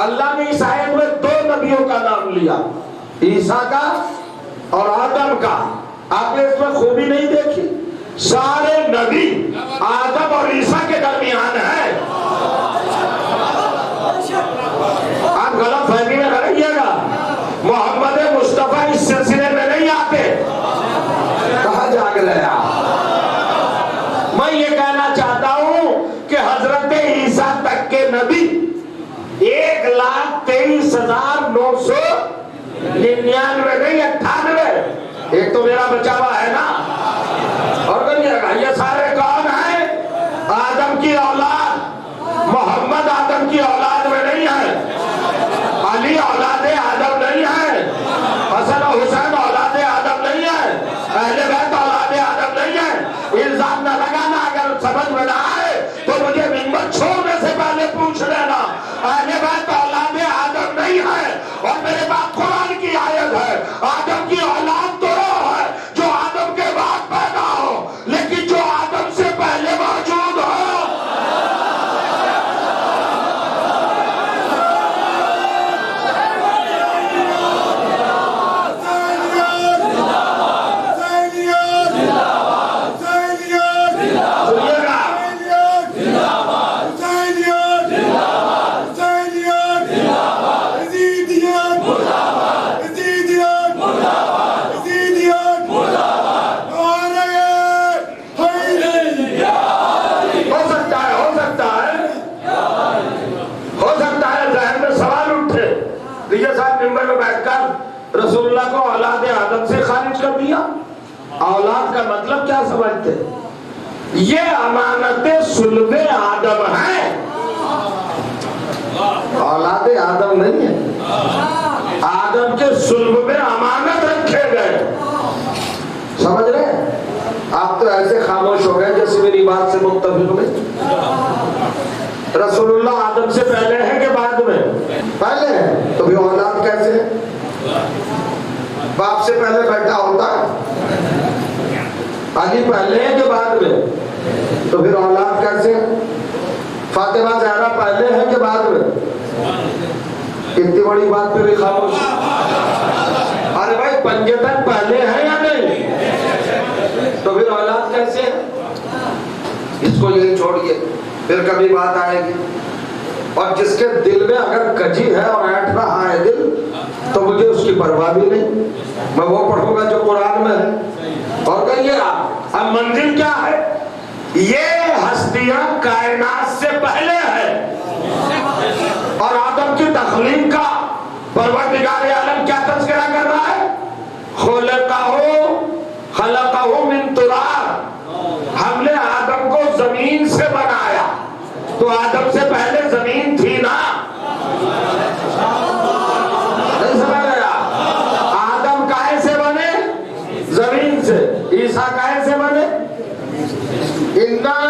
اللہ نے اس آیت میں 2 نبیوں کا نام لیا، عیسیٰ کا اور آدم کا. آپ نے اس میں خوبی نہیں دیکھی؟ سارے نبی آدم اور عیسیٰ کے درمیان ہے. آپ غلط فہمی میں نہ رہیے گا. محمد مصطفیٰ اس سلسلے میں نہیں آتے. کہاں جاگ رہے آپ؟ میں یہ کہنا چاہتا ہوں کہ حضرت عیسیٰ تک کے نبی 1,23,999 نہیں 98. ایک تو میرا بچا ہوا ہے نا. اور کہیے گا یہ سارے کون ہیں؟ آدم کی اولاد. محمد آدم کی اولاد میں نہیں ہے، علی اولاد آدم نہیں ہے، حسن و حسین اولاد آدم نہیں ہے، اہل بیت اولاد آدم نہیں ہے. الزام نہ لگانا، اگر سمجھ میں نہ آئے تو مجھے منبر چھوڑنے سے پہلے پوچھ لینا. اہل بیت اولاد آدم نہیں ہے، اور میرے پاس قرآن کی آیت ہے. آدم کی اولاد تو وہ ہے جو آدم کے بعد پیدا ہو، لیکن جو آدم سے پہلے موجود ہو. رسول اللہ کو اولاد آدم سے خارج کر دیا. اولاد کا مطلب کیا سمجھتے؟ یہ امانت صلب آدم ہے، اولاد آدم نہیں ہے. آدم کے صلب میں امانت رکھے گئے. سمجھ رہے؟ آپ تو ایسے خاموش ہو گئے جیسے میری بات سے متفق نہیں. رسول اللہ آدم سے پہلے ہے کہ بعد میں؟ پہلے ہے. تو بھی اولاد کیسے ہے؟ باپ سے پہلے بیٹا ہوتا ہے. علی پہلے ہے کہ بعد میں؟ تو پھر اولاد کیسے ہے؟ فاطمہ زہرا پہلے ہے کہ بعد میں؟ اتنی بڑی بات پہ بھی خاموش. ارے بھائی پنجتن پہلے ہے یا نہیں؟ تو پھر اولاد کیسے ہے؟ اس کو یہی چھوڑیے، پھر کبھی بات آئے گی. اور جس کے دل میں اگر کجی ہے اور ایٹھ رہا ہے دل تو مجھے اس کی پرواہ بھی نہیں. میں وہ پڑھوں گا جو قرآن میں ہے. اور کہیے آپ اب منزل کیا ہے؟ یہ ہستیاں کائنات سے پہلے ہے. اور آدم کی تخلیق کا پروردگار عالم کیا تذکرہ کر رہا ہے؟ خلقہ من تراب. ہم نے آدم کو زمین سے بنایا. تو آدم سے پہلے زمین تھی نا؟ نہیں سمجھ رہے آپ؟ آدم کائے سے بنے؟ زمین سے. عیسیٰ کائے سے بنے؟ اِنَّا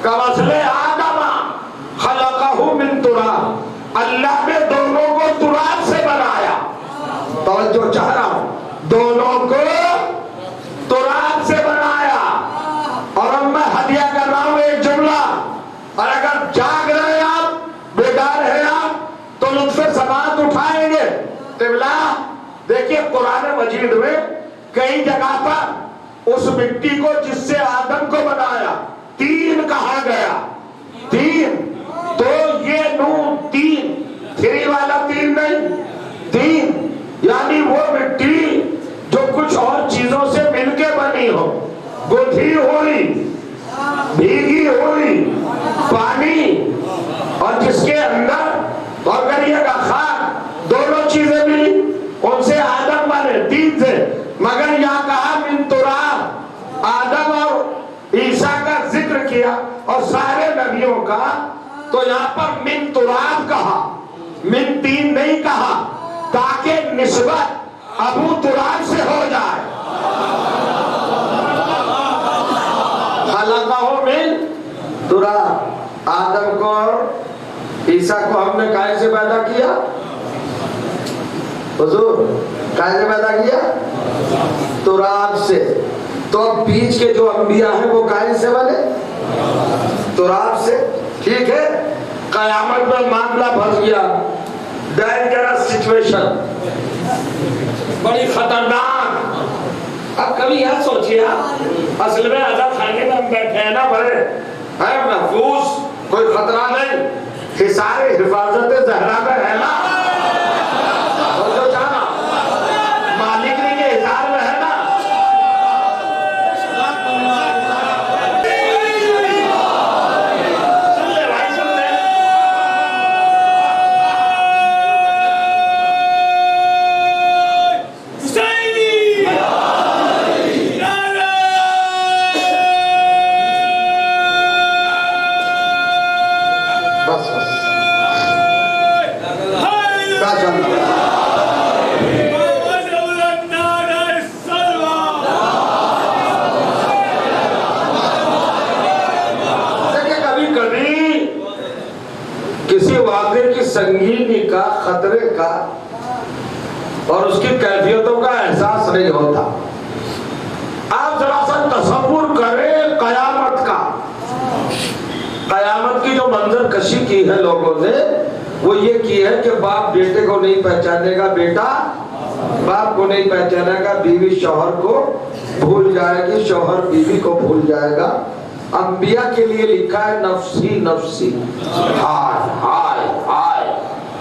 کمثل آدم خلقہ من تراب، اللہ نے دونوں کو تراب سے بنایا. توجہ چاہ رہا ہوں، دونوں کو تراب سے بنایا. اور اب میں ہدیہ کر رہا ہوں ایک جملہ، اور اگر جاگ رہے ہیں آپ، بیدار ہیں آپ، تو لطف سماعت اٹھائیں گے. قبلہ دیکھیے قرآن مجید میں کئی جگہ پر اس مٹی کو جس سے آدم کو بنایا تین کہا گیا. تین تو یہ نون تین، تھری والا تین نہیں، تین یعنی وہ مٹی جو کچھ اور چیزوں سے مل کے بنی ہو، گتھی ہوئی، بھیگی ہوئی، پانی، اور جس کے اندر اور کریے گا خاک، دونوں چیزیں ملی، ان سے آدم بنے تین سے. مگر یہاں کہا من تراب، آدم اور عیسیٰ کا ذکر کیا اور سارے نبیوں کا، تو یہاں پر من تراب کہا، من تین نہیں کہا، تاکہ نسبت ابو تراب سے ہو جائے. خلقہ من تراب، آدم کو اور عیسیٰ کو ہم نے کائے سے پیدا کیا؟ حضور کائے سے پیدا کیا؟ تراب سے. تو اب بیچ کے جو انبیاء ہیں وہ کائے سے بنے؟ تراب سے. ٹھیک ہے، قیامت میں معاملہ پھنس گیا، ڈینجرس سچویشن، بڑی خطرناک. اب کبھی یہ سوچیے آپ، اصل میں عزت خانے میں ہم بیٹھے ہیں نا، بڑے ہیں محفوظ، کوئی خطرہ نہیں، حصار حفاظت زہرا میں ہے نا، جو چاہنا مالک نے کے حصار میں ہے نا. سنگینی کا، خطرے کا اور اس کی کیفیتوں کا احساس نہیں ہوتا. آپ ذرا سا تصور کریں قیامت کا. قیامت کی جو منظر کشی کی ہے لوگوں نے، وہ یہ کی ہے کہ باپ بیٹے کو نہیں پہچانے گا، بیٹا باپ کو نہیں پہچانے گا، بیوی شوہر کو بھول جائے گی، شوہر بیوی کو بھول جائے گا. انبیاء کے لیے لکھا ہے نفسی نفسی، ہائے ہائے ہائے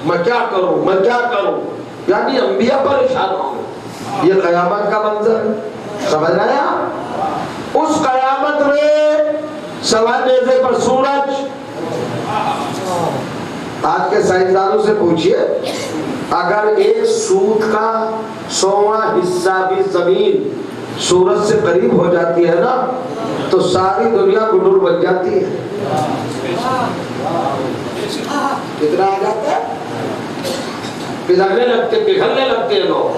میں کیا کروں، میں کیا کروں، یعنی انبیاء پریشان ہوں. یہ قیامت کا منظر ہے، سمجھ رہے ہیں؟ اس قیامت میں سوا نیزے پر سورج. آج کے سائنسدانوں سے پوچھئے، اگر ایک سوت کا 100واں حصہ بھی زمین سورج سے قریب ہو جاتی ہے نا، تو ساری دنیا گڈور بن جاتی ہے. کتنا آ جاتا ہے؟ پگھلنے لگتے ہیں لوگ،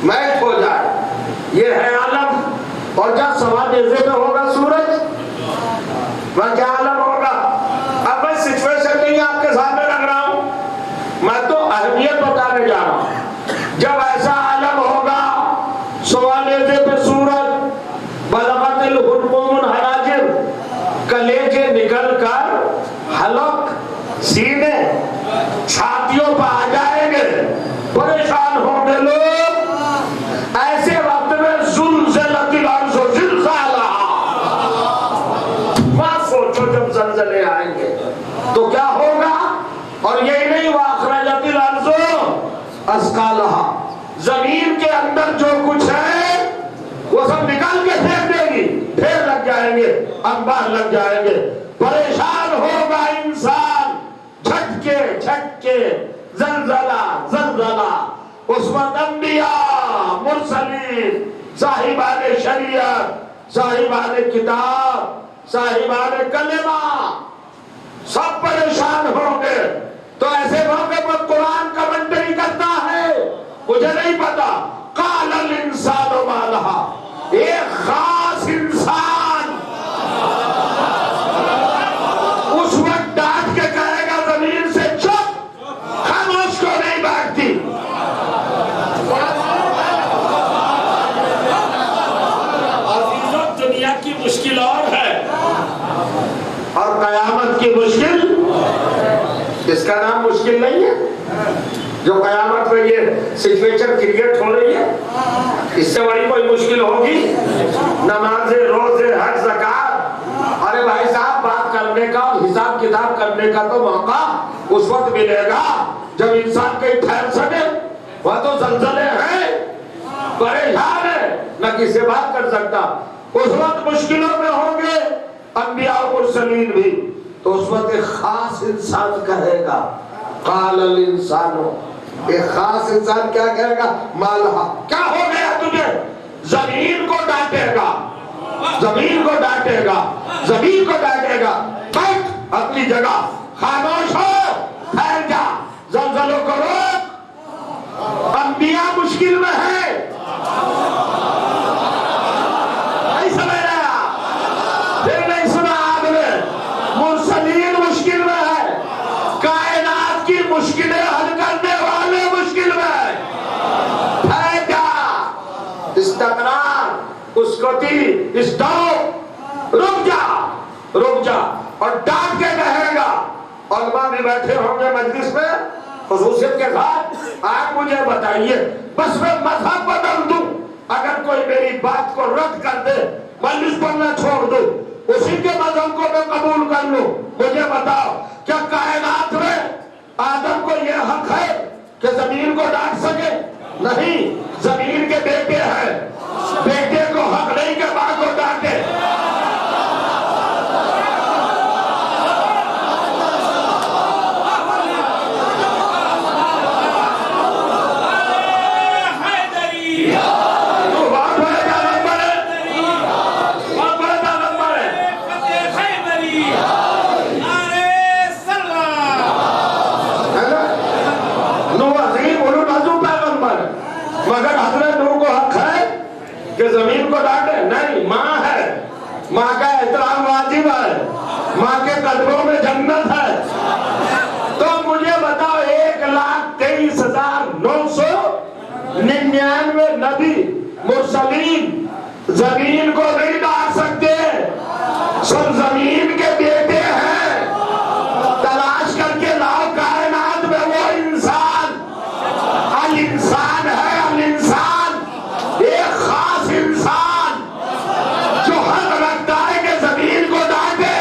میٹ ہو جائے. یہ ہے عالم. اور جب سوا نیزے میں ہوگا سورج، وہاں کیا عالم ہوگا؟ اب میں سچویشن نہیں آپ کے سامنے رکھ رہا ہوں، میں تو اہمیت بتانے جا رہا ہوں. جب ایسا عالم ہوگا، سوا نیزے پہ سورج، بلغت الحلقوم الحناجر، کلیجے نکل کر حلق، سینے، چھاتیوں پہ آ جائیں گے، پریشان ہوں گے لوگ. ایسے وقت میں زلزلت الارض زلزالہا، وہاں سوچو جب زلزلے آئیں گے تو کیا ہوگا. اور یہی نہیں، واخرجت الارض اثقالہا، زمین کے اندر جو کچھ ہے وہ سب نکال کے پھینک دے گی، ڈھیر لگ جائیں گے، انبار لگ جائیں گے. پریشان ہوگا انسان، جھٹکے جھٹکے، زلزلہ زلزلہ. اس وقت انبیاء، مرسلین، صاحبان شریعت، صاحبان کتاب، صاحبان کلمہ، سب پریشان ہوں گے. تو ایسے موقع پر قرآن کمنٹری کرتا ہے، مجھے نہیں پتا، قال الانسان ما لہا، ایک خاص انسان اور ہے، اور قیامت کی مشکل، اس کا نام مشکل نہیں ہے جو قیامت میں یہ سچویشن کریٹ ہو رہی ہے، اس سے بڑی کوئی مشکل ہوگی؟ نماز، روزے، حج، زکات، ارے بھائی صاحب بات کرنے کا اور حساب کتاب کرنے کا تو موقع اس وقت ملے گا جب انسان کہیں ٹھہر سکے، وہاں تو زلزلے ہیں، پریشان ہے، نہ کسی سے بات کر سکتا، اس وقت مشکلوں میں ہوں گے انبیاء و مرسلین بھی، تو اس وقت ایک خاص انسان کہے گا قال الانسان، ایک خاص انسان کیا کہے گا؟ مالہا، کیا ہو گیا تجھے؟ زمین کو ڈانٹے گا، زمین کو ڈانٹے گا، زمین کو ڈانٹے گا، بیٹھ اپنی جگہ، خاموش ہو، ٹھہر جا، زلزلوں کو روک، انبیاء مشکل میں ہے، نہیں سمجھ رہا؟ پھر نہیں سنا آپ نے؟ مرسلین مشکل میں ہے، کائنات کی مشکلیں حل کرنے والے مشکل میں ہے، ٹھہر جا، استقرار، اسکوتی، اسٹاپ، رک جا، رک جا، اور ڈانٹ کے کہے گا۔ علماء بھی بیٹھے ہوں گے مجلس میں خصوصیت کے ساتھ، آپ مجھے بتائیے بس میں مذہب بدل دوں، اگر کوئی میری بات کو رد کر دے، مجلس پڑھنا چھوڑ دوں، اسی کے مذہب کو میں قبول کر لوں، مجھے بتاؤ کیا کائنات میں آدم کو یہ حق ہے کہ زمین کو ڈانٹ سکے؟ نہیں، زمین کے بیٹے ہیں، بیٹے کو حق نہیں کہ ماں کو ڈانٹے۔ مگر حضرت نوح کو حق ہے کہ زمین کو ڈانٹے؟ نہیں، ماں ہے، ماں کا احترام واجب ہے، ماں کے قدموں میں جنت ہے۔ تو مجھے بتاؤ 1,23,999 نبی مرسلین زمین کو نہیں ڈانٹ سکتے، سب زمین کے بیٹے ہیں، تلاش کر کے لاؤ کائنات میں وہ انسان، الانسان ہے، الانسان، ایک خاص انسان جو حق رکھتا ہے کہ زمین کو ڈانٹے،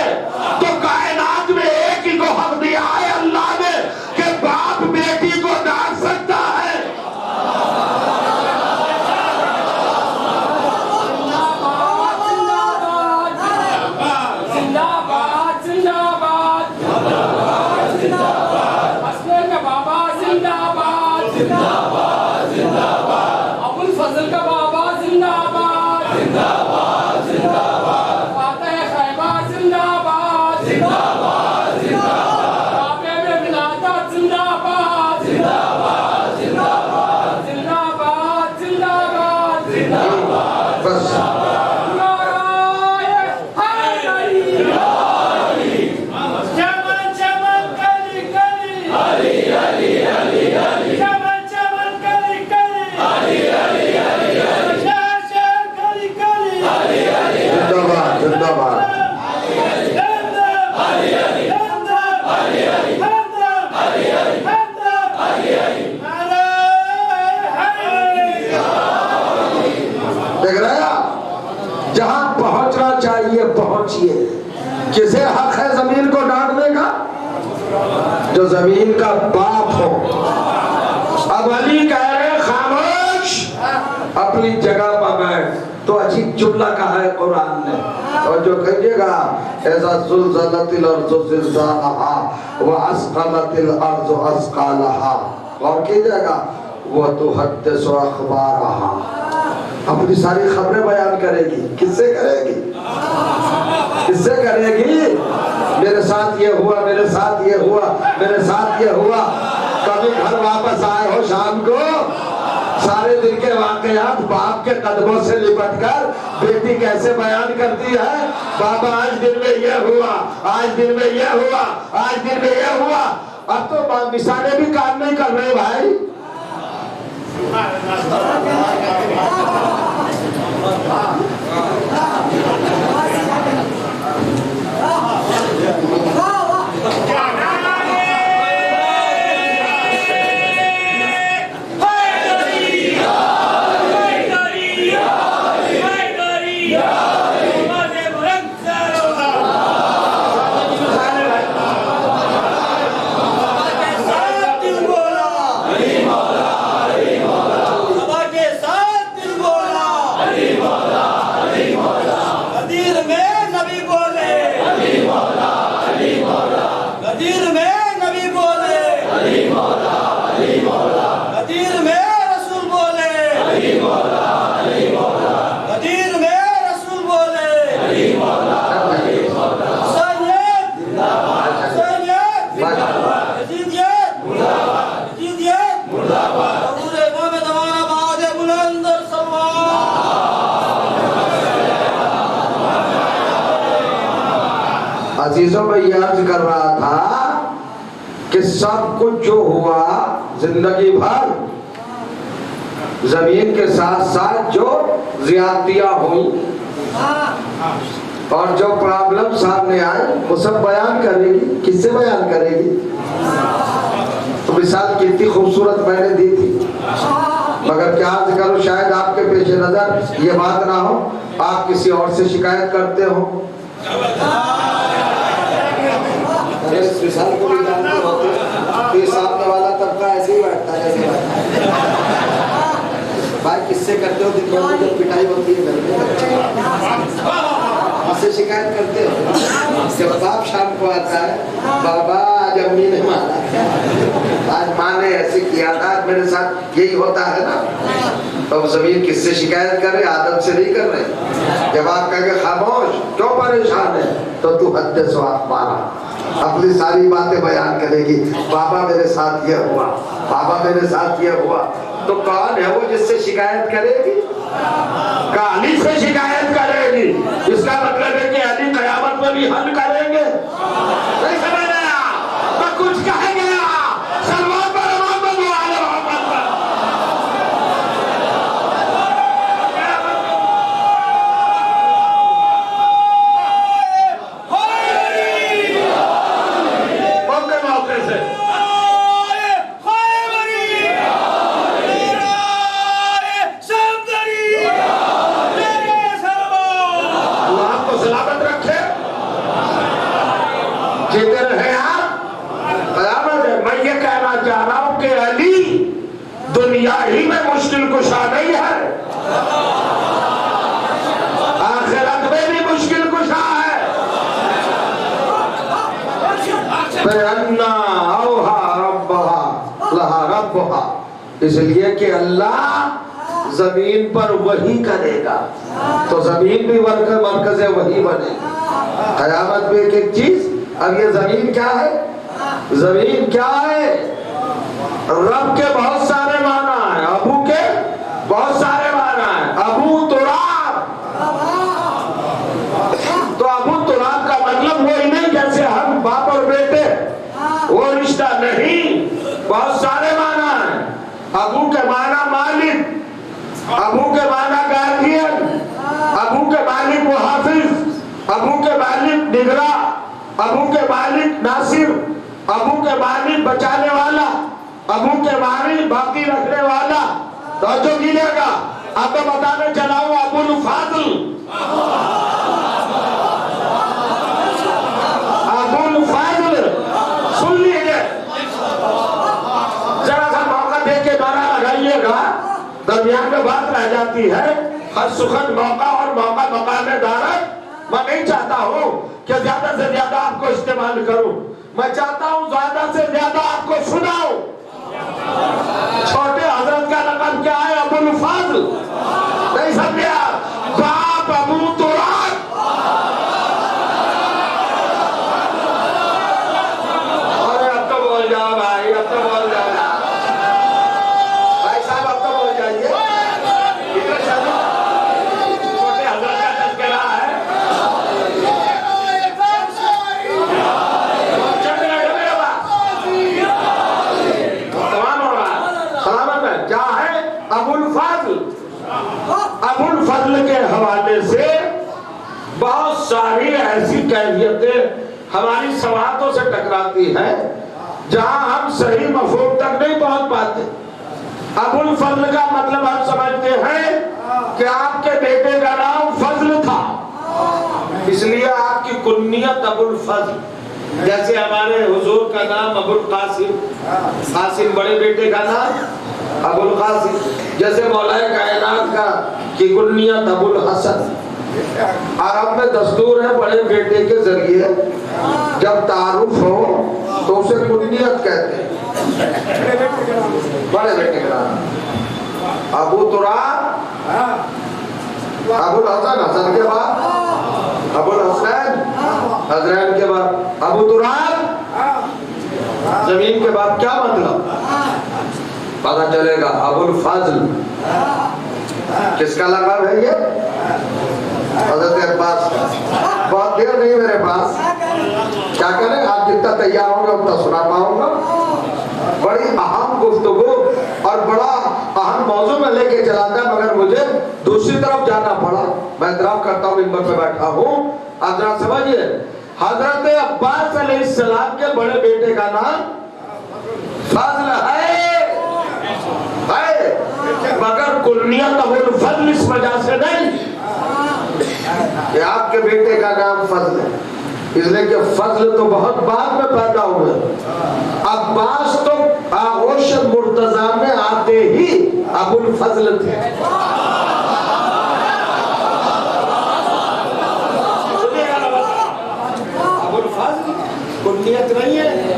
تو کائنات میں ایک ہی کو حق دیا ہے اللہ نے کہ باپ بیٹی کو ڈانٹ سکتا ہے۔ جہاں پہنچنا چاہیے پہنچیے۔ کسے حق ہے زمین کو ڈانٹنے کا؟ جو زمین کا باپ ہو۔ اب علی کہہ رہے خاموش، اپنی جگہ پر بیٹھ، تو عجیب جملہ کہا ہے قرآن نے، اور جو کہیے گا ایسا زلزلت الارض زلزالہا واسقلت الارض اسقالہا، اور کہیے گا وتحدث اخبارہا، اپنی ساری خبریں بیان کرے گی۔ کس سے کرے گی؟ کس سے کرے گی؟ میرے ساتھ یہ ہوا، میرے ساتھ یہ ہوا، میرے ساتھ یہ ہوا۔ کبھی گھر واپس آئے ہو شام کو، سارے دن کے واقعات باپ کے قدموں سے لپٹ کر بیٹی کیسے بیان کرتی ہے؟ بابا آج دن میں یہ ہوا، آج دن میں یہ ہوا، آج دن میں یہ ہوا۔ اب تو مثالیں بھی کام نہیں کر رہے بھائی۔ عزیزوں میں یہ عرض کر رہا تھا کہ سب کچھ جو ہوا زندگی بھر زمین کے ساتھ ساتھ جو زیادتیاں ہوئی اور جو پرابلم سامنے آئے وہ سب بیان کرے گی. کس سے بیان کرے گی؟ تو مثال کتنی خوبصورت میں نے دی تھی، مگر کیا عرض کروں شاید آپ کے پیش نظر یہ بات نہ ہو، آپ کسی اور سے شکایت کرتے ہو. اس مثال کو بھی جانتے ہوتے کہ سامنے والا طبقہ ایسے ہی بیٹھتا ہے جیسے بیٹھتا ہے. بھائی کس سے کرتے ہو دن بھر جب پٹائی ہوتی ہے گھر میں؟ اس سے شکایت کرتے ہو. جب باپ شام کو آتا ہے، بابا آج امی نے مارا، آج ماں نے ایسے کیا تھا، آج میرے ساتھ یہی ہوتا ہے نا. تو زمین کس سے شکایت کر رہے؟ آدم سے نہیں کر رہے. جب آپ کہیں گے خاموش کیوں پریشان ہے، تو تو حدث و اخبارا اپنی ساری باتیں بیان کرے گی. بابا میرے ساتھ یہ ہوا، بابا میرے ساتھ یہ ہوا. تو کون ہے وہ جس سے شکایت کرے گی؟ علی سے شکایت کرے گی. اس کا مطلب ہے کہ علی قیامت میں بھی حل کریں گے. نہیں سمجھ رہا؟ تو کچھ کہیں گے سلمان پر محمد وعلی محمد پر. موقع سے دنیا ہی میں مشکل کشا نہیں ہے، آخرت میں بھی مشکل کشا ہے. فَأَنَّا أَوْحَى رَبَّهَا لَهَا رَبُّهَا، اس لیے کہ اللہ زمین پر وحی کرے گا تو زمین بھی مرکز وحی بنے. قیامت میں ایک چیز. اب یہ زمین کیا ہے؟ زمین کیا ہے؟ رب کے بہت سارے معنی ہیں، ابو کے بہت سارے معنی ہیں. ابو تراب، تو ابو تراب کا مطلب وہی نہیں جیسے ہم باپ اور بیٹے، وہ رشتہ نہیں. بہت سارے معنی ہیں. ابو کے معنی مالک، ابو کے معنی گارڈین، ابو کے مالک محافظ، ابو کے مالک نگراں، ابو کے مالک ناصر، ابو کے مالک بچانے والا، ابو کے معنی باقی رکھنے والا. توجہ کیجئے گا، اب میں بتانے چلا ہوں ابو الفضل. ابو الفضل سن لیجئے، ذرا سا موقع دے کے نعرہ لگائیے گا، درمیان میں بات رہ جاتی ہے. ہر سخن موقع اور موقع مقام دارت. میں نہیں چاہتا ہوں کہ زیادہ سے زیادہ آپ کو استعمال کروں، میں چاہتا ہوں زیادہ سے زیادہ آپ کو سناؤں. چھوٹے حضرت کا لقب کیا ہے؟ ابو الفضل. نہیں سمجھے آپ؟ باپ ابو تراب. ارے اب تو بول جاؤ بھائی، اب تو بول جاؤ بھائی صاحب، اب تو بول جائیے. چھوٹے حضرت کا تذکرہ ہے. ابو الفضل، ابو الفضل کے حوالے سے بہت ساری ایسی کیفیتیں ہماری سماعتوں سے ٹکراتی ہیں جہاں ہم صحیح مفہوم تک نہیں پہنچ پاتے. ابو الفضل کا مطلب ہم سمجھتے ہیں کہ آپ کے بیٹے کا نام فضل تھا، اس لیے آپ کی کنیت ابو الفضل. جیسے ہمارے حضور کا نام ابو القاسم، قاسم بڑے بیٹے کا نام ابو القاسم. جیسے مولا کائنات کا کی کنیت ابو الحسن. عرب میں دستور ہے بڑے بیٹے کے ذریعے جب تعارف ہو تو اسے کنیت کہتے ہیں. بڑے بیٹے کا نام ابو تراب، ابو الحسن، حسن کے بعد ابو الحسین، حسنین کے بعد ابو تراب. زمین کے بعد کیا مطلب پتا چلے گا؟ ابو الفضل. کس کا لقب ہے یہ؟ حضرت عباس. بہت دیر نہیں میرے پاس، کیا کریں، آپ جتنا تیار ہوں گے اتنا سنا پاؤں گا. بڑی اہم گفتگو اور بڑا اہم موضوع میں لے کے چلا تھا، مگر مجھے دوسری طرف جانا پڑا. میں اعتراف کرتا ہوں منبر پہ بیٹھا ہوں. آپ ذرا سمجھیے، حضرت عباس علیہ السلام کے بڑے بیٹے کا نام فضل ہے، مگر کنیت ابو الفضل اس وجہ سے نہیں کہ آپ کے بیٹے کا نام فضل ہے، اس لیے کہ فضل تو بہت بعد میں پیدا ہوئے. عباس تو آغوش مرتضی میں آتے ہی ابو الفضل تھے. ابو الفضل کنیت نہیں ہے.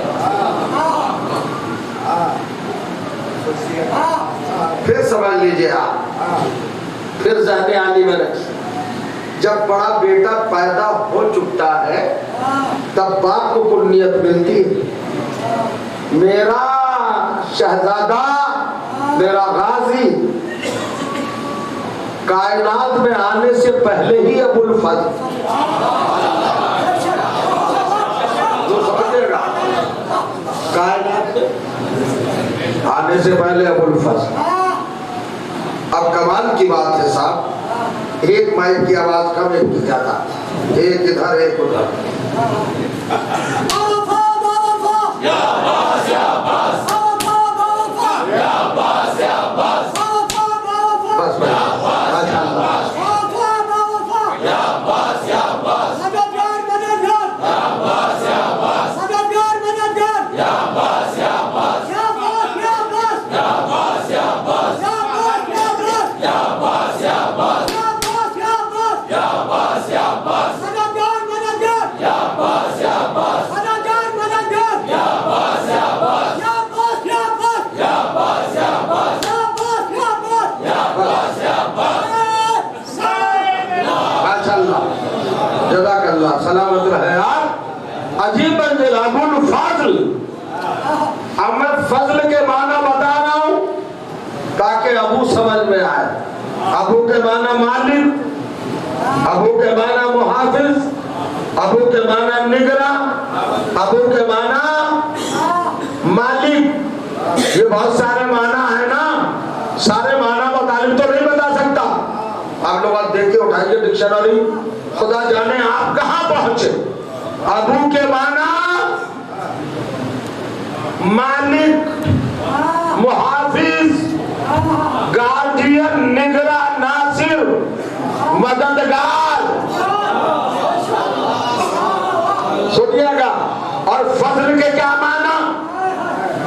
پھر سمجھ لیجئے آپ، پھر ذہن عالی میں رکھیں، جب بڑا بیٹا پیدا ہو چکتا ہے تب باپ کو کنیت ملتی ہے. میرا شہزادہ، میرا غازی کائنات میں آنے سے پہلے ہی ابو الفضل. جو سمجھے گا، کائنات میں آنے سے پہلے ابو الفضل. اب کمال کی بات ہے صاحب، ایک مائک کی آواز کم، ایک کی زیادہ، ایک ادھر ایک ادھر. بس بس سلامت رہے یار. عجیب منزل ابو الفضل. اب میں فضل کے معنی بتا رہا ہوں تاکہ ابو سمجھ میں آئے. ابو کے معنی مالک، ابو کے معنی محافظ، ابو کے معنی نگراں، ابو کے معنی مالک. یہ بہت سارے معنی ہیں نا، سارے معنی مطالب تو نہیں بتا سکتا. آپ لوگ آپ دیکھ کے اٹھائیے ڈکشنری، خدا جانے آپ کہاں پہنچے. ابو کے معنی مالک، محافظ، گارڈین، نگراں، ناصر، مددگار. سنیے گا. اور فضل کے کیا معنی؟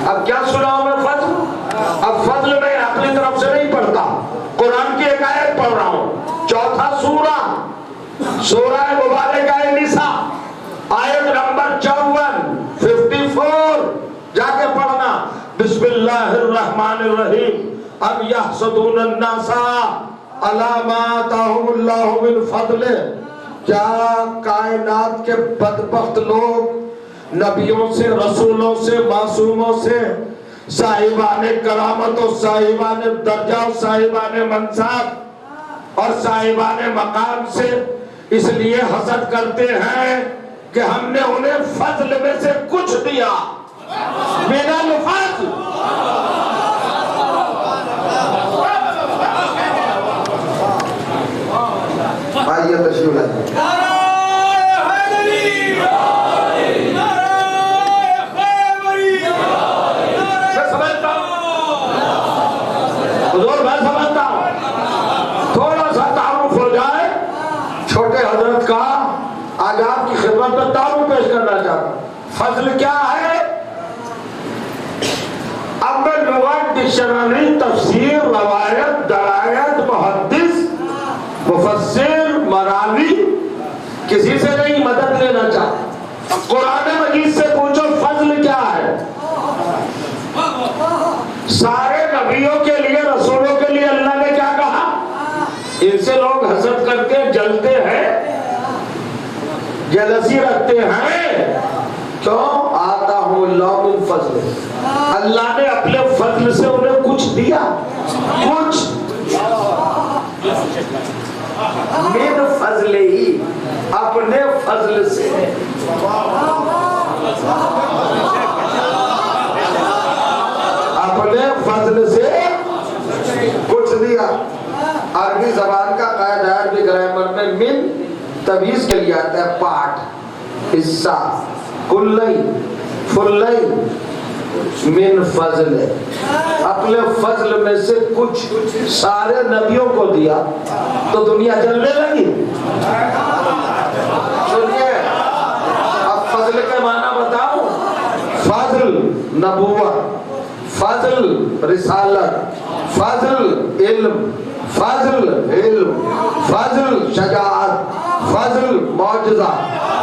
اب کیا سناؤں میں فضل؟ اب فضل میں اپنی طرف سے نہیں پڑھتا، قرآن کی ایک آیت پڑھ رہا ہوں. چوتھا سورہ، سورہ مبارکہ نساء، آیت نمبر 54 جا کے پڑھنا. بسم اللہ الرحمن الرحیم. اب یحسدون الناس علی ما آتاہم اللہ من فضل. کیا کائنات کے بدبخت لوگ نبیوں سے، رسولوں سے، معصوموں سے، صاحبان کرامت و صاحبان درجہ و صاحبان منصب اور صاحبان مقام سے اس لیے حسد کرتے ہیں کہ ہم نے انہیں فضل میں سے کچھ دیا. میرا الفضل. آئیے تشریف لائیں. میں سمجھتا ہوں، حضور میں سمجھتا ہوں، تھوڑا سا تعارف ہو جائے چھوٹے حضرت کا. آج آپ کی خدمت میں تعارف پیش کرنا چاہتا ہوں. فضل کیا ہے؟ اب میں لغت، ڈکشنری، تفسیر، روایت، درایت، محدث، مفسر، مراوی کسی سے نہیں مدد لینا چاہتا. قرآن مجید سے پوچھو فضل کیا ہے. سارے نبیوں کے لیے، رسولوں کے لیے اللہ نے کیا کہا؟ ان سے لوگ حسد کرتے، جلتے ہیں، جلسی رکھتے ہیں. کیوں؟ آتاہم اللہ من فضل. اللہ نے اپنے فضل سے انہیں کچھ دیا. کچھ من فضل ہی. اپنے فضل سے اپنے فضل سے کچھ دیا. عربی زبان کا قاعدہ ہے، عربی گرامر میں من تمیز کے لیے آتا ہے پارٹ، حصہ، کلی فلی من فضل، اپنے فضل میں سے کچھ سارے نبیوں کو دیا تو دنیا جلنے لگی. سنیے اب فضل کے معنی بتاؤں. فضل نبوت، فضل رسالت، فضل علم، فضل فضل شجاعت، فضل معجزہ،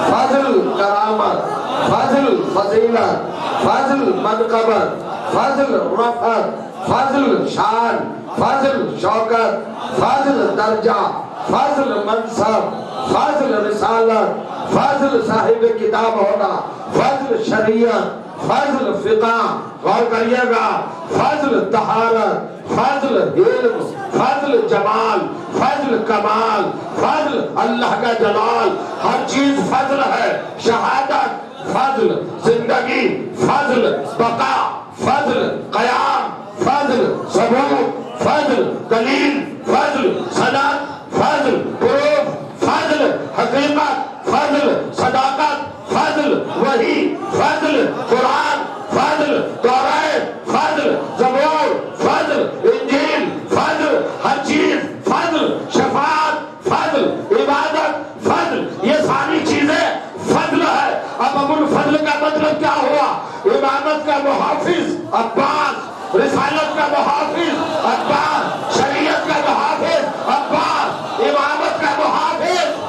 فضل کرامت، فضل فضیلت، فضل منقبت، فضل رفعت، فضل شان، فضل شوکت، فضل درجہ، فضل منصب، فضل رسالت، فضل صاحب کتاب ہونا، فضل شریعت، فضل فقہ، غور کریے گا، فضل طہارت، فضل علم، فضل جمال، فضل کمال، فضل اللہ کا جلال، ہر چیز فضل ہے. شہادت فضل، زندگی فضل، بقا فضل، قیام فضل، ثبوت فضل، دلیل فضل، صدق فضل، پروف فضل، حقیقت فضل، صداقت فضل، وحی فضل، قرآن فضل، تورات فضل، زبور فضل، انجیل فضل، ہر چیز فضل، شفاعت فضل، عبادت فضل. یہ ساری چیزیں فضل ہے. اب ابو الفضل کا مطلب کیا ہوا؟ امامت کا محافظ عباس، رسالت کا محافظ عباس، شریعت کا محافظ عباس، امامت کا محافظ.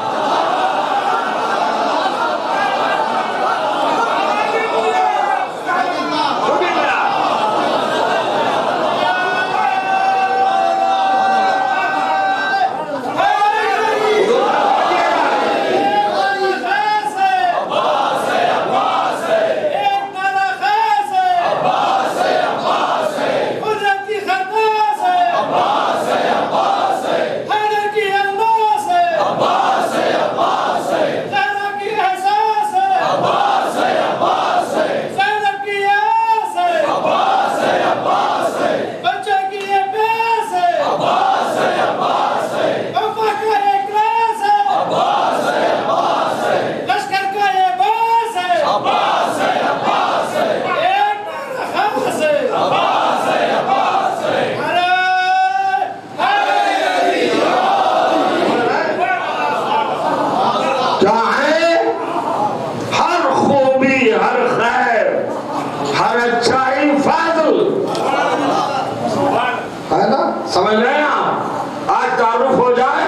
سمجھ لیں آپ. آج تعارف ہو جائے،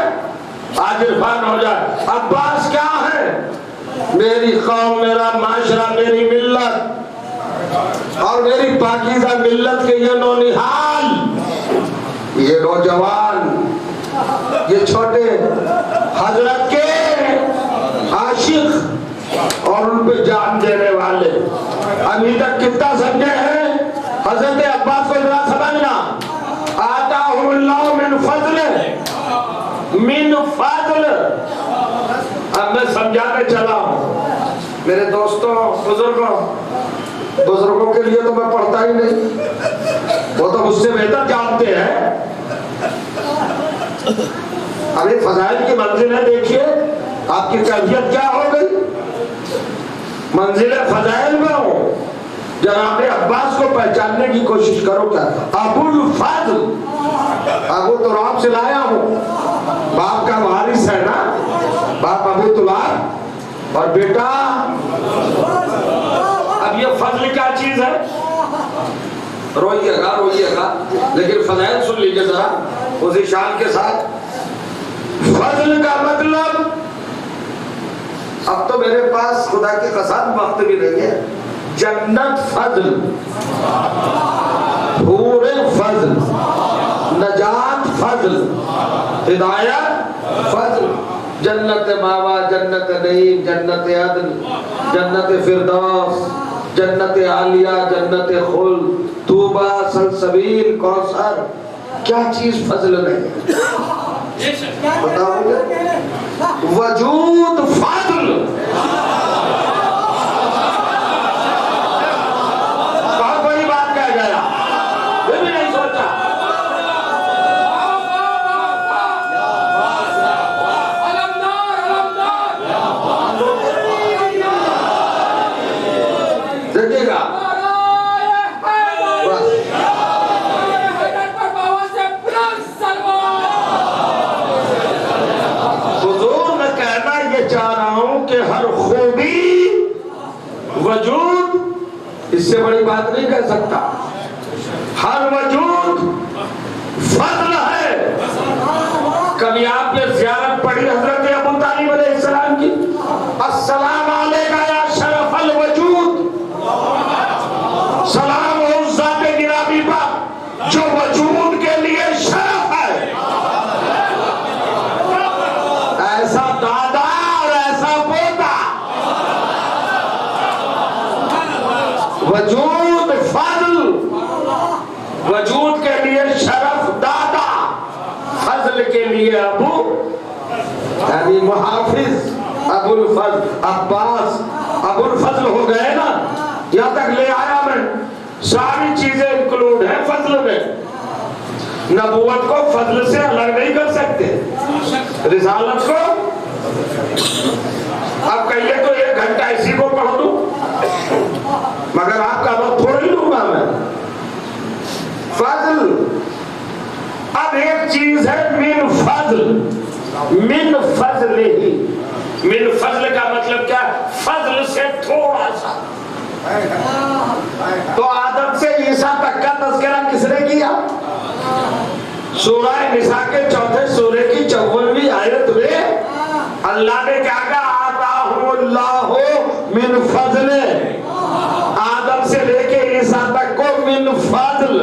آج عرفان ہو جائے. عباس کیا ہے؟ میری قوم، میرا معاشرہ، میری ملت اور میری پاکیزہ ملت کے یہ نونہال، یہ نوجوان، یہ چھوٹے حضرت کے عاشق اور ان پہ جان دینے والے. ابھی تک کتنا سمجھے ہیں؟ حضرت عباس کو ذرا سمجھنا. آتاہم اللہ من فضل، من فضل. اب میں سمجھانے چلا ہوں میرے دوستوں، بزرگوں کے لیے تو میں پڑھتا ہی نہیں، وہ تو مجھ سے بہتر جانتے ہیں. ابھی فضائل کی منزلیں دیکھیے، آپ کی کیفیت کیا ہو گئی. منزل فضائل میں ہوں. جناب عباس کو پہچاننے کی کوشش کرو. کیا ابو الفضل، ابو تراب سے لایا ہوں، باپ کا وارث ہے نا، باپ ابو تراب اور بیٹا. اب یہ فضل کیا چیز ہے؟ روئیے گا لیکن فضائل سن لیجیے ذرا اسی شان کے ساتھ. فضل کا مطلب، اب تو میرے پاس خدا کی قسم وقت بھی نہیں ہے. جنت فضل، حور فضل، نجات فضل، ہدایت فضل، جنت ماوا، جنت نعیم، جنت عدن، جنت فردوس، جنت عالیہ، جنت خلد، طوبیٰ، سلسبیل، کوثر. کیا چیز فضل نہیں ہے؟ بتاؤ مجھے وجود فضل بہت بڑی بات کہہ گیا، یہ بھی نہیں سوچا۔ دیکھیے گا حضور میں کہنا یہ چاہ رہا ہوں کہ ہر خوبی وجود، اس سے بڑی بات نہیں کہہ سکتا، ہر وجود فضل ہے۔ کبھی آپ نے زیارت پڑھی حضرت ابو طالب علیہ السلام کی؟ السلام علیکہ یا شرف الوجود، سلام ہو اس ذات گرامی پر جو وجود کے لیے شرف ہے۔ ایسا دادا اور ایسا پوتا، وجود فضل، وجود کے لیے شرف دادا، فضل کے لیے ابو، یعنی محافظ ابو الفضل عباس ابو الفضل ہو گئے نا۔ یہاں تک لے آیا میں، ساری چیزیں انکلوڈ ہیں فضل میں۔ نبوت کو فضل سے الگ نہیں کر سکتے، رسالت کو۔ اب کہیے تو 1 گھنٹہ اسی کو پڑھ دوں، مگر آپ کا وقت تھوڑی لوں گا میں۔ فضل، اب ایک چیز ہے من فضل، من فضل ہی، من فضل کا مطلب کیا؟ فضل سے تھوڑا سا۔ تو آدم سے عیسیٰ تک کا تذکرہ کس نے کیا؟ سورہ نساء کے 4 سورے کی 54ویں آیت میں اللہ نے کیا کہا؟ آتاہم اللہ من فضل، آدم سے لے کے عیسیٰ تک کو من فضل۔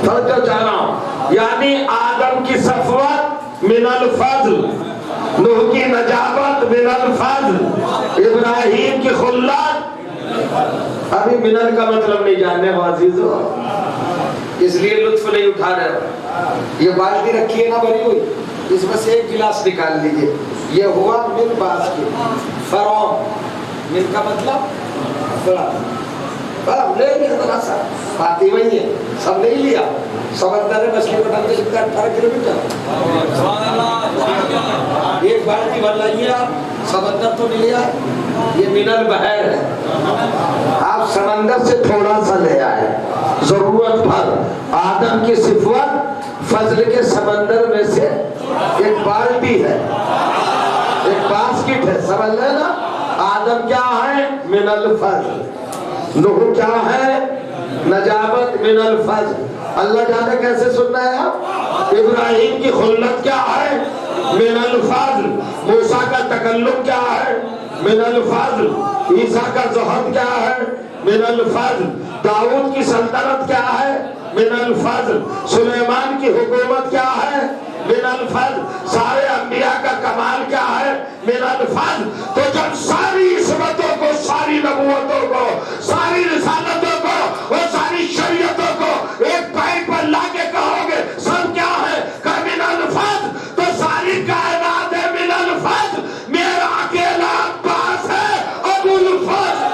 توجہ چاہ رہا ہوں، یعنی آدم کی صفوت من الفضل، نوح کی نجابت من الفضل، ابراہیم کی خلت۔ ابھی منن کا مطلب نہیں جاننے ہو عزیزو، اس لیے لطف نہیں اٹھا رہے ہو۔ یہ بالٹی رکھی ہے نا بھری ہوئی، اس میں سے 1 گلاس نکال لیجئے۔ یہ ہوا من باس کے فروم، من کا مطلب بڑا، لے لیا ذرا سا، بات ہی وہی ہے، سب نہیں لیا۔ سمندر میں مچھلی پٹن سے 18 کلومیٹر، 1 بالٹی بھر لائیے آپ، سمندر تو نہیں لیا، یہ من البحر ہے۔ آپ سمندر سے تھوڑا سا لے آئے، ضرورت بھر۔ آدم کی صفت فضل کے سمندر میں سے 1 بالٹی ہے، 1 باسکٹ ہے، سمجھ لے نا۔ آدم کیا ہے؟ من الفضل۔ نوح کیا ہے؟ نجابت من الفضل۔ اللہ جانے کیسے سننا ہے آپ؟ ابراہیم کی خلت کیا ہے؟ من الفضل۔ موسیٰ کا تکلم کیا ہے؟ من الفضل۔ عیسیٰ کا زہد کیا ہے؟ من الفضل۔ داؤد کی سلطنت کیا ہے؟ من الفضل۔ سلیمان کی حکومت کیا ہے؟ من الفضل۔ سارے انبیاء کا کمال کیا ہے؟ من الفضل۔ تو جب ساری عصمتوں کو، ساری نبوتوں کو، ساری رسالتوں کو اور ساری شریعتوں کو ایک پائپ پر لا کے کہو گے سب کیا ہے؟ کہ من الفضل، تو ساری کائنات ہے من الفضل۔ میرا اکیلا عباس ہے ابو الفضل۔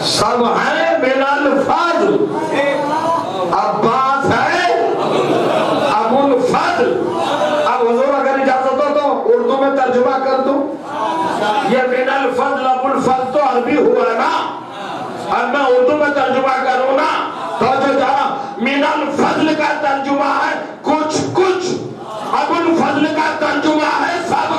سب ہے من الفضل۔ عباس ہے ابو الفضل۔ اب حضور اگر اجازت ہو تو اردو میں ترجمہ کر دوں۔ یہ من الفضل ابو الفضل تو عربی ہوا نا، اب میں اردو میں ترجمہ کروں نا تو جو جہاں من الفضل کا ترجمہ ہے کچھ کچھ، ابو الفضل کا ترجمہ ہے سب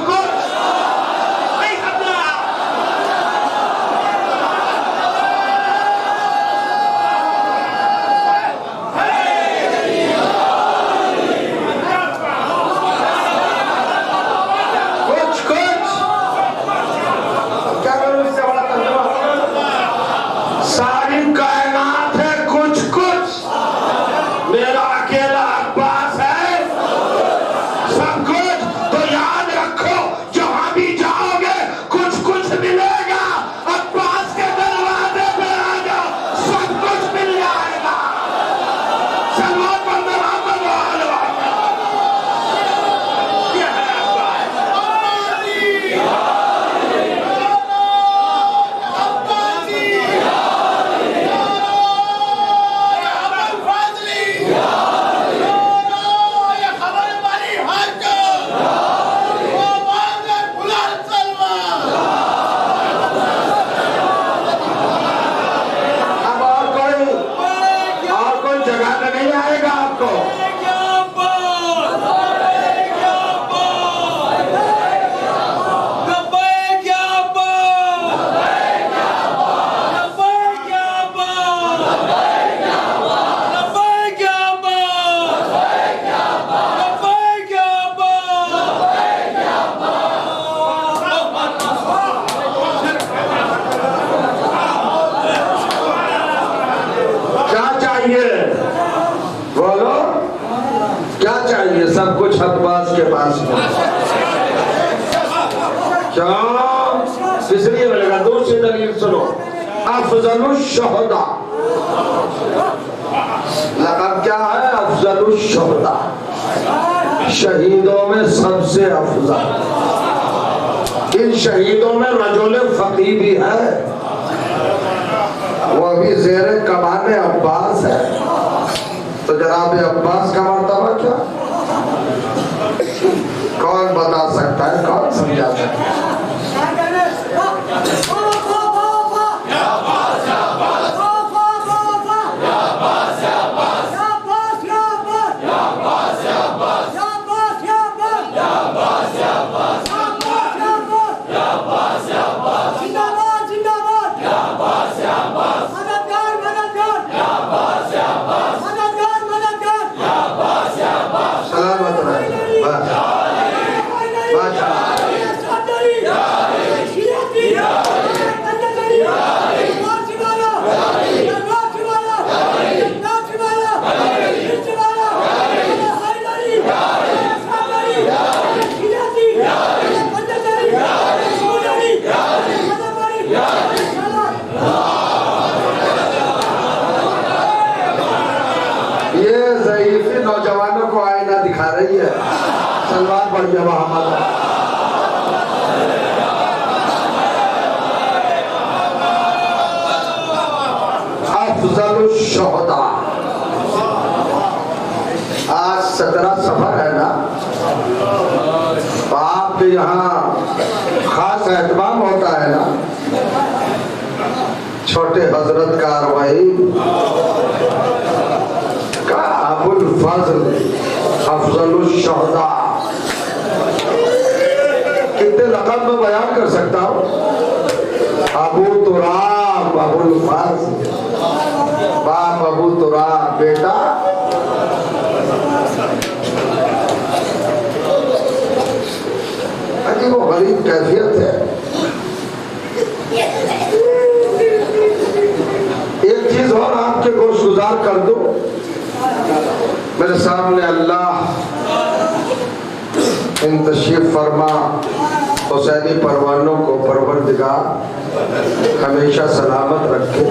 ساری کائنات ہے کچھ کچھ، میرا اکیلا عباس ہے سب کچھ۔ تو یاد رکھو جہاں بھی جاؤ گے کچھ کچھ ملے گا، عباس کے دروازے پہ آ جاؤ سب کچھ مل جائے گا۔ سلوات پر محمد و آل محمد۔ یہ ہے عباس۔ اب اور کوئی جگہ پہ نہیں آئے گا آپ کو۔ کیا چاہیے بولو، کیا چاہیے؟ سب کچھ عباس کے پاس ہے۔ کیوں؟ اس لیے بولے گا، دوسری دلیل سنو، افضل الشہداء، لقب کیا ہے؟ افضل الشہداء، شہیدوں میں سب سے افضل۔ ان شہیدوں میں رجل فقی بھی ہے، وہ بھی زیر کمان عباس ہے۔ تو جناب عباس کا مرتبہ کیا؟ کون بتا سکتا ہے؟ کون سمجھا سکتا ہے؟ سلامت رہے بس یہ ضعیفی نوجوانوں کو آئینہ دکھا رہی ہے۔ سلوات پڑھیے محمد۔ افضل الشہداء، آج 17 سفر ہے نا، تو آپ کے یہاں خاص اہتمام ہوتا ہے نا، چھوٹے حضرت کاروائی کا ابو الفضل افضل الشہداء، کتنے لقب میں بیان کر سکتا ہوں؟ ابو تراب، ابو الفضل، باپ ابو تراب، بیٹا عجیب و غریب کیفیت ہے۔ ایک چیز اور آپ کے گوش گزار کر دو، میرے سامنے اللہ ان تشریف فرما حسینی پروانوں کو پروردگار ہمیشہ سلامت رکھے،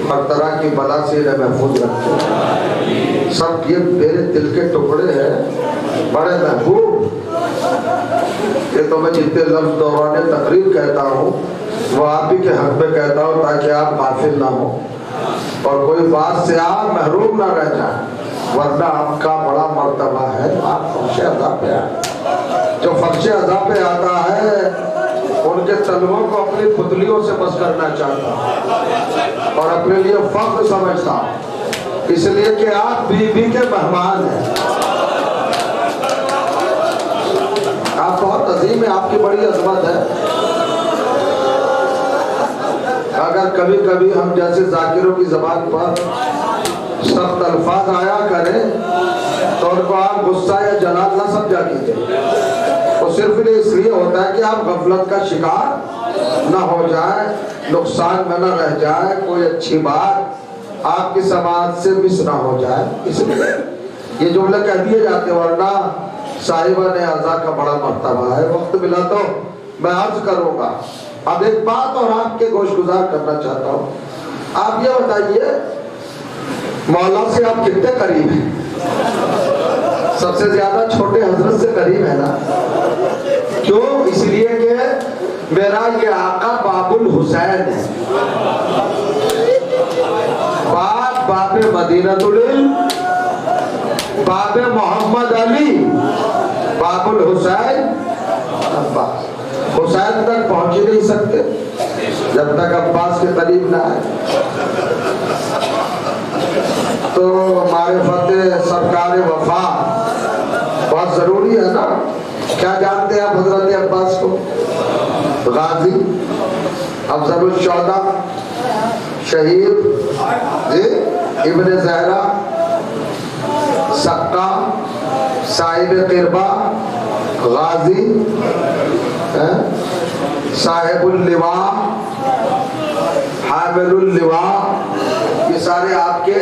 ہر طرح کی بلا سے انہیں محفوظ رکھے۔ سب یہ میرے دل کے ٹکڑے ہیں، بڑے محبوب، یہ تو میں جتنے لفظ دوران تقریر کہتا ہوں وہ آپ ہی کے حق میں کہتا ہوں تاکہ آپ غافل نہ ہو اور کوئی بات سے آپ محروم نہ رہ جائیں، ورنہ آپ کا بڑا مرتبہ ہے، آپ فرش عزا پہ آئے۔ جو فرش عزا پہ آتا ہے ان کے تلووں کو اپنی پتلیوں سے بس کرنا چاہتا اور اپنے لیے فخر سمجھتا، اس لیے کہ آپ بی بی کے مہمان ہیں، آپ بہت عظیم ہیں، آپ کی بڑی عظمت ہے۔ اگر کبھی کبھی ہم جیسے ذاکروں کی زبان پر سخت الفاظ آیا کریں تو ان کو آپ غصہ یا جلال نہ سمجھا کیجئے، وہ صرف اس لیے ہوتا ہے کہ آپ غفلت کا شکار نہ ہو جائے، نقصان میں نہ رہ جائے، کوئی اچھی بات آپ کی سماعت سے مس نہ ہو جائے، اس لیے یہ جملہ کہہ دیے جاتے، ورنہ صاحبہ نے عزا کا بڑا مرتبہ ہے۔ وقت ملا تو میں عرض کروں گا۔ اب ایک بات اور آپ کے گوش گزار کرنا چاہتا ہوں۔ آپ یہ بتائیے مولا سے آپ کتنے قریب ہیں؟ سب سے زیادہ چھوٹے حضرت سے قریب ہے نا؟ کیوں؟ اس لیے کہ میرا یہ آقا باب الحسین ہے، باب مدینۃ العلم، باب محمد علی، باب الحسین عباس۔ حسین تک پہنچ ہی نہیں سکتے جب تک عباس کے قریب نہ آئے۔ تو معرفت سرکار وفا بہت ضروری ہے نا۔ کیا جانتے ہیں آپ حضرت عباس کو؟ غازی، افضل الشہداء، شہید، ابن زہرا، سقا، صاحب قربہ، غازی، صاحب اللواء، حامل اللواء، یہ سارے آپ کے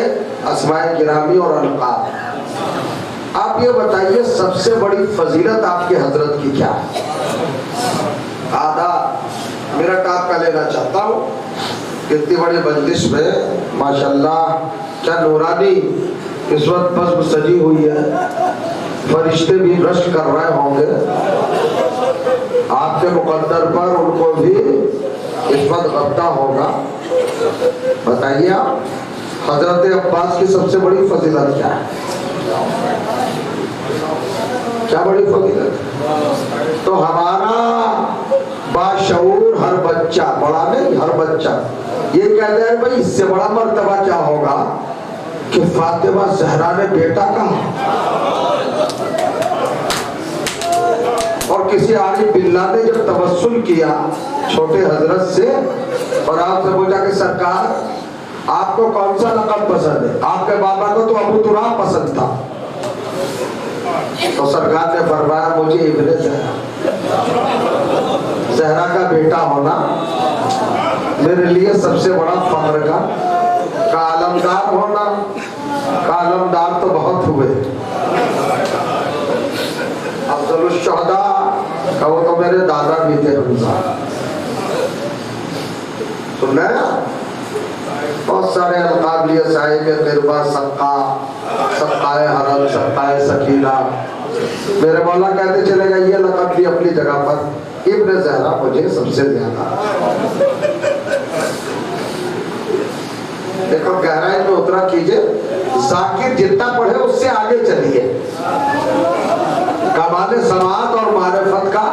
اسماء گرامی اور القاب۔ آپ یہ بتائیے سب سے بڑی فضیلت آپ کے حضرت کی کیا ہے؟ آدھا منٹ آپ کا لینا چاہتا ہوں۔ کتنی بڑی مجلس میں ماشاءاللہ کیا نورانی اس وقت بس سجی ہوئی ہے، فرشتے بھی رشک کر رہے ہوں گے آپ کے مقدر پر، ان کو بھی اس وقت غبطہ ہوگا۔ بتائیے آپ حضرت عباس کی سب سے بڑی فضیلت کیا ہے؟ کیا بڑی فضیلت؟ تو ہمارا باشعور ہر بچہ، بڑا نہیں ہر بچہ یہ کہتا ہے بھائی اس سے بڑا مرتبہ کیا ہوگا کہ فاطمہ زہرا نے بیٹا کہا، اور کسی عالم باللہ نے جب توسل کیا چھوٹے حضرت سے اور آپ سے پوچھا کہ سرکار آپ کو کون سا لقب پسند ہے؟ آپ کے بابا کو تو ابو تراب پسند تھا، تو سرکار نے فرمایا مجھے ابن زہرا کا بیٹا ہونا میرے لیے سب سے بڑا فخر کا علمدار ہونا۔ علمدار تو بہت ہوئے، افضل الشہداء کا وہ تو میرے دادا بھی تھے حمزہ، سننا ہے؟ بہت سارے القاب لیے، صاحب قربہ، سقا، سقائے حرم، سقائے سکینہ۔ میرے مولا کہتے چلے گا یہ لقب بھی اپنی جگہ پر، ابن زہرا مجھے سب سے زیادہ۔ دیکھو گہرائی میں اترا کیجئے، ذاکر جتنا پڑھے اس سے آگے چلیے۔ کمال سماعت اور معرفت کا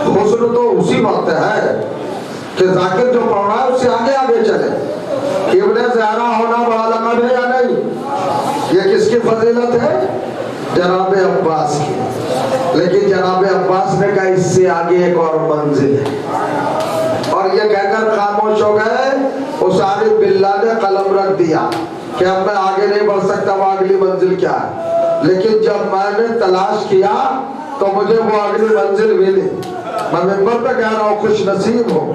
حسن تو اسی وقت ہے کہ ذاکر جو پڑھ رہا ہے اس سے آگے آگے چلے۔ ابن زہرا ہونا بڑا لقب ہے یا نہیں؟ یہ کس کی فضیلت ہے؟ جناب عباس کی۔ لیکن جناب عباس نے کہا اس سے آگے ایک اور منزل ہے، اور یہ کہہ کر خاموش ہو گئے۔ اس عارف باللہ نے قلم رکھ دیا کہ اب میں آگے نہیں بڑھ سکتا، وہ اگلی منزل کیا ہے۔ لیکن جب میں نے تلاش کیا تو مجھے وہ اگلی منزل ملی۔ میں ممبر پہ کہہ رہا ہوں خوش نصیب ہوں،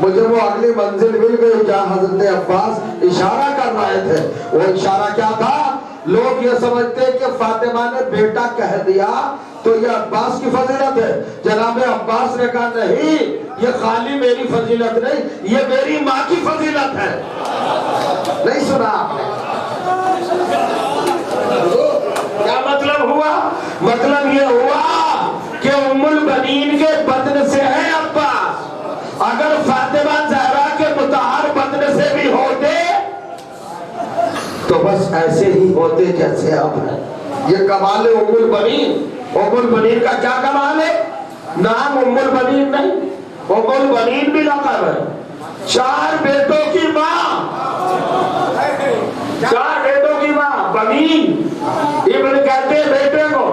مجھے وہ اگلی منزل مل گئی جہاں حضرت عباس اشارہ کر رہے تھے۔ وہ اشارہ کیا تھا؟ لوگ یہ سمجھتے ہیں کہ فاطمہ نے بیٹا کہہ دیا تو یہ عباس کی فضیلت ہے۔ جناب عباس نے کہا نہیں، یہ خالی میری فضیلت نہیں، یہ میری ماں کی فضیلت ہے۔ نہیں سنا آپ نے؟ کیا مطلب ہوا؟ مطلب یہ ہوا کہ ام البنین کے بدن سے ہے عباس۔ اگر فاطمہ زہرا کے مطہر بدن سے بھی ہوتے تو بس ایسے ہی ہوتے جیسے اب ہے۔ یہ کمال ام البنین۔ ام البنین کا کیا کمال ہے؟ نام ام البنین نہیں، ام البنین بھی لقب ہے۔ 4 بیٹوں کی ماں، 4 بیٹوں کی ماں، بنین۔ ابن کہتے ہیں بیٹے کو،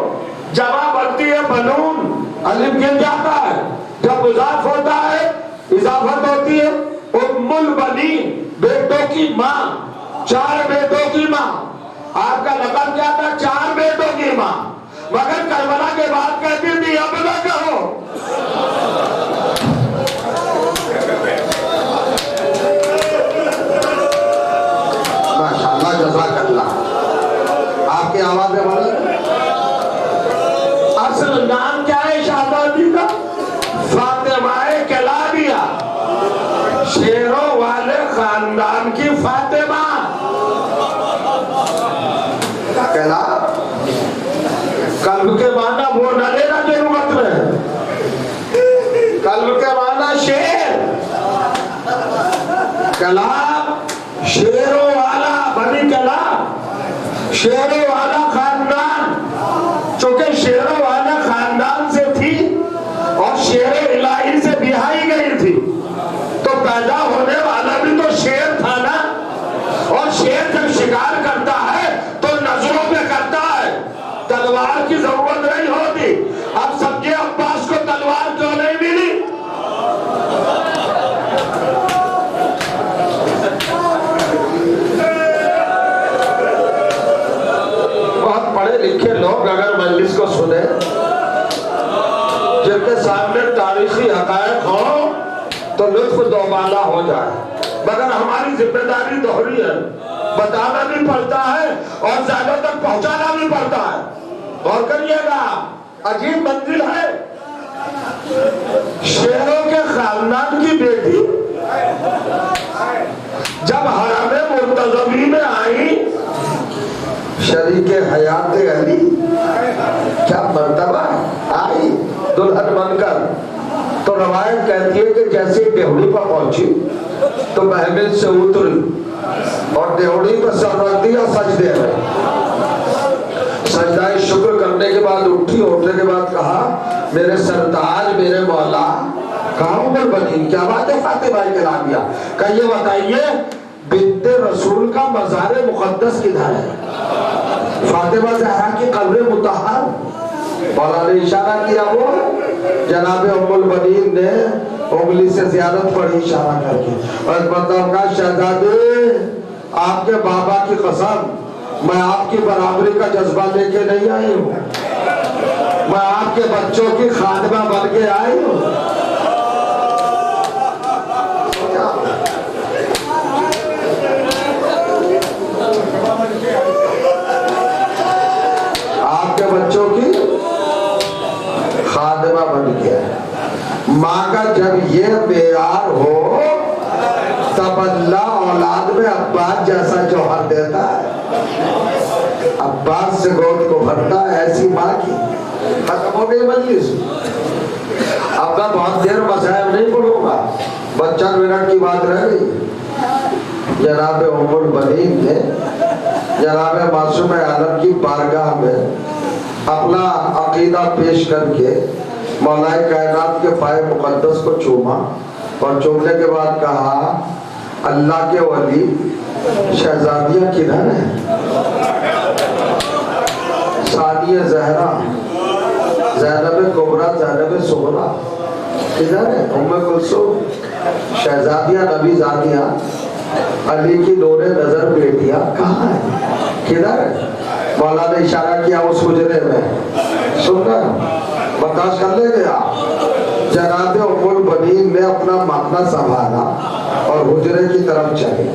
جمع بنتی ہے بنون، الف گر جاتا ہے، جب اضاف ہوتا ہے اضافت ہوتی ہے۔ ام البنین بیٹوں کی ماں، 4 بیٹوں کی ماں۔ آپ کا لقب کیا تھا؟ 4 بیٹوں کی ماں۔ مگر کربلا کے بعد کہتی تھی اب نہ کہو، کلاب شیروں والا، بنی کلاب شیروں والا خاندان، چونکہ شیروں والا خاندان سے تھی اور شیر الہی سے بہائی گئی تھی، تو پیدا ہونے والا بھی تو شیر تھا نا، اور شیر جب شکار کرتا ہے تو نظروں میں کرتا ہے، تلوار کی ضرورت نہیں ہوتی۔ اب سمجھے عباس کو تلوار کیوں نہیں ملی؟ بہت پڑھے لکھے لوگ اگر مجلس کو سنے، جن کے سامنے تاریخی حقائق ہوں تو لطف دوبالا ہو جائے، مگر ہماری ذمہ داری دوہری ہے، بتانا بھی پڑتا ہے اور زیادہ تک پہنچانا بھی پڑتا ہے۔ غور کریے گا، عجیب منزل ہے۔ شیروں کے خاندان کی بیٹی جب حرم مرتضوی میں آئی، شریک حیات علی، کیا مرتبہ آئی دلہن بن کر، تو روایت کہتی ہے کہ جیسے ڈیوڑی پر پہنچی تو محمل سے اتری اور ڈیوڑی پر سر رکھ دیا سجدے میں، سجدہ شکر کرنے کے بعد اٹھی، اٹھنے کے بعد کہا میرے سرتاج میرے مولا، کہا عمر بنی کیا بات ہے فاطمہ کے لابیا، کہ یہ بتائیے بنت رسول کا مزار مقدس کدھر ہے؟ فاطمہ زہرا کی قبر مطہر، مولا نے اشارہ کیا، وہ جناب ام البنین نے انگلی سے زیارت پڑھی اشارہ کر کے، اور بندہ کا شہزادے آپ کے بابا کی قسم میں آپ کی برابری کا جذبہ لے کے نہیں آئی ہوں، میں آپ کے بچوں کی خادمہ بن کے آئی ہوں۔ آپ کے بچوں کی خادمہ بن کے آئی۔ ماں کا جب یہ معیار ہو تب اللہ اولاد میں عباس جیسا جوہر دیتا ہے، عباس سے گود کو بھرتا ہے، ایسی ماں کی۔ ختم ہو گئی مجلس، اب میں بہت دیر مسائب نہیں پڑھوں گا، بچہ منٹ کی بات رہ گئی۔ جناب ام البنین نے جناب معصوم عالم کی بارگاہ میں اپنا عقیدہ پیش کر کے مولا کائنات کے پائے مقدس کو چوما، اور چومنے کے بعد کہا اللہ کے ولی شہزادیاں کدھر ہیں؟ ثانیہ زہرا، زینب کبریٰ، زینب صغریٰ کدھر ہے؟ ام کلثوم، شہزادیاں نبی زادیاں علی کی نور نظر بیٹیاں کہاں ہیں؟ کدھر ہے؟ مولا نے اشارہ کیا اس حجرے میں، سن کر برداشت کر لے گیا۔ جناب ام البنین نے اپنا مانگنا سنبھالا اور حجرے کی طرف چلے۔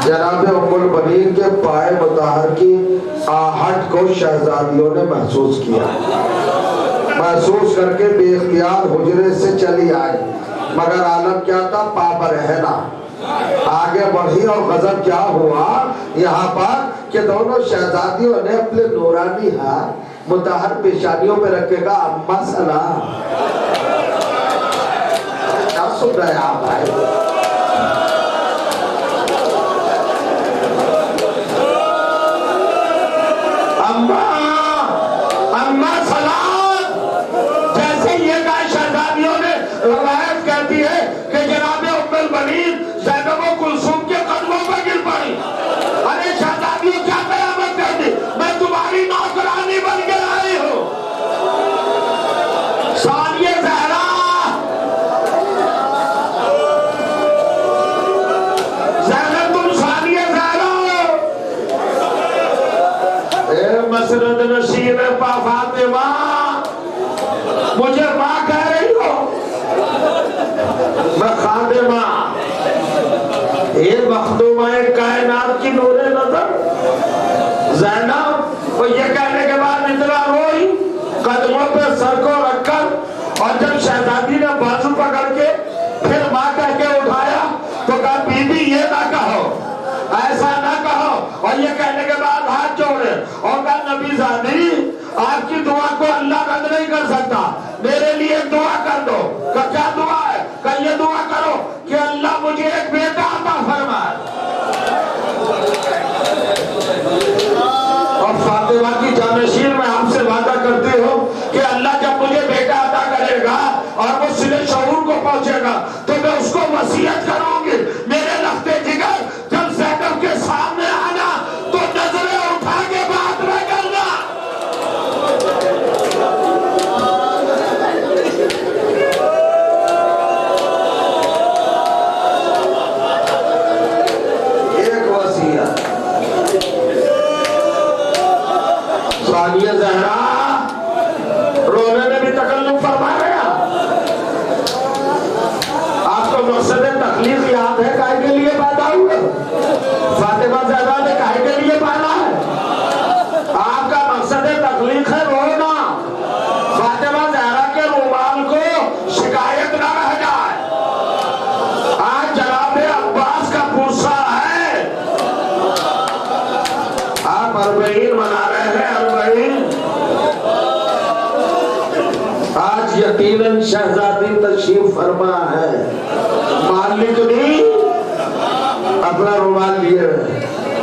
جناب ام البنین کے پائے مطہر کی آہٹ کو شہزادیوں نے محسوس کیا، محسوس کر کے بے اختیار حجرے سے چلی آئی، مگر عالم کیا تھا؟ پابرہنہ آگے بڑھی، اور غضب کیا ہوا یہاں پر کہ دونوں شہزادیوں نے اپنے نورانی ہاتھ مطہر پیشانیوں پہ رکھے گا، اماں سلام۔ کیا سن رہے ہیں آپ بھائی؟ اماں سلام، جیسے یہ کہا شہزادیوں نے، روایت کہتی ہے کہ جناب ام البنین زینب و کلثوم کے قدموں پر گر پڑی۔ ارے شہزادیوں کیا قیامت کر دی، میں تمہاری نوکرانی بن کے آئی ہوں۔ ثانیہ زہرا، زینب تم ثانیہ زہرا ہو، اے مسرد نشین پا فاطمہ، مجھے ماں کہہ رہی ہو؟ میں خادمہ، یہ مخدومہ کائنات کی نور نظر زینب، اور یہ کہنے کے بعد اتنا روئی، قدموں پہ سر کو رکھ کر، اور جب شہزادی نے بازو پکڑ کے پھر ماں کہہ کے اٹھایا تو کہا بی بی یہ نہ کہو، ایسا نہ کہو، اور یہ کہنے کے بعد ہاتھ جوڑے اور کہا نبی زادی آپ کی دعا کو اللہ رد نہیں کر سکتا، میرے لیے دعا کر دو۔ کہ کیا دعا ہے؟ کہ یہ دعا کرو کہ اللہ مجھے ایک بیٹا عطا فرما۔ ثانیہ زہرا رونے میں بھی تکلف فرما گیا. آپ کو مقصد تخلیق یاد ہے کائے کے لیے پیدا ہوئے؟ فاطمہ زہرا نے کائے کے لیے پالا ہے؟ آپ کا مقصد تخلیق ہے رونا. فاطمہ زہرا کے رومال کو شکایت نہ رہ جائے. آج جناب عباس کا پوچھا ہے، آپ 40 منا رہے ہیں. 40 آج یقیناً شہزادی تشریف فرما ہے. مالک نے اپنا رومال لیے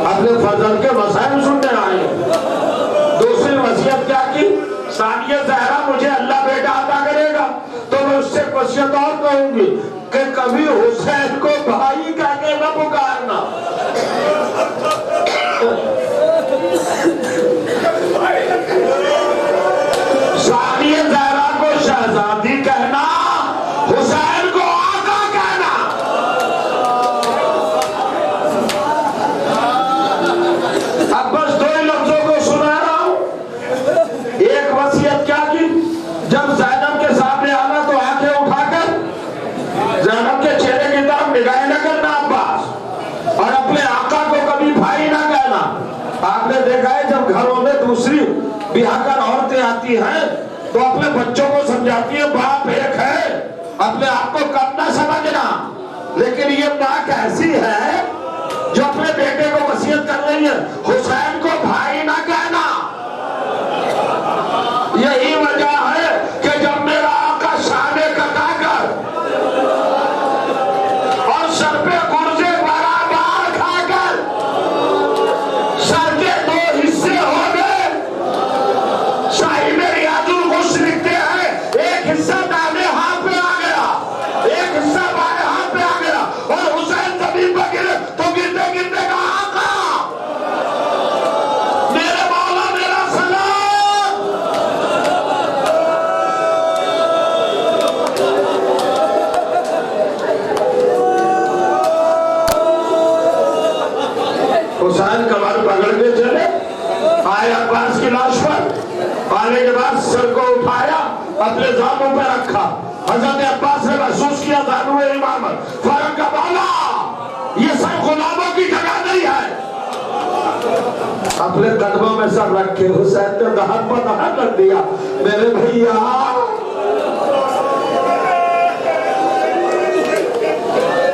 اپنے فضل کے مسائل سننے آئے. دوسری وصیت کیا کی؟ ثانیہ زہرا مجھے اللہ بیٹا عطا کرے گا تو میں اس سے وصیت اور کہوں گی کہ کبھی حسین کو بھائی کہہ کے نہ پکارنا. ثانیہ زہرا کو شہزادی کہنا، حسین کو آقا کہنا. اب بس 2 لفظوں کو سنا رہا ہوں. ایک وصیت کیا کی؟ جب زینب کے سامنے آنا تو آنکھیں اٹھا کر زینب کے چہرے کی طرف نگاہیں نہ کرنا عباس، اور اپنے آقا کو کبھی بھائی نہ کہنا. آپ نے دیکھا ہے جب گھروں میں دوسری بیاہ کر عورتیں آتی ہیں تو اپنے بچوں کو سمجھاتی ہیں باپ ایک ہے، اپنے آپ کو کم نہ سمجھنا. لیکن یہ ماں کیسی ہے جو اپنے بیٹے کو وصیت کر رہی ہے حسین کو بھائی نہ کہنا. یہی وجہ ہے کہ جب میرا آقا شانے کٹا کر اور سر پہ گرزے برابر کھا کر سر کے 2 حصے ہو گئے، صاحب ریاض الغش لکھتے ہیں ایک حصہ دائیں ہاتھ پہ آ گیا، ایک حصہ بائیں ہاتھ پہ آ گیا، اور حسین زمین پہ گرے تو گرتے گرتے کہا آقا میرے مولا میرا سلام. حسین کمر پکڑ کے چلے آئے عباس کی لاش پر. آنے کے بعد سر کو اٹھایا اپنے زانوں پہ رکھا. حضرت عباس نے محسوس کیا زانو امامت. فرق کا بالا یہ سب غلاموں کی جگہ نہیں ہے. اپنے قدموں میں سر رکھے حسین نے دہن پر دہن رکھ دیا. میرے بھئیہ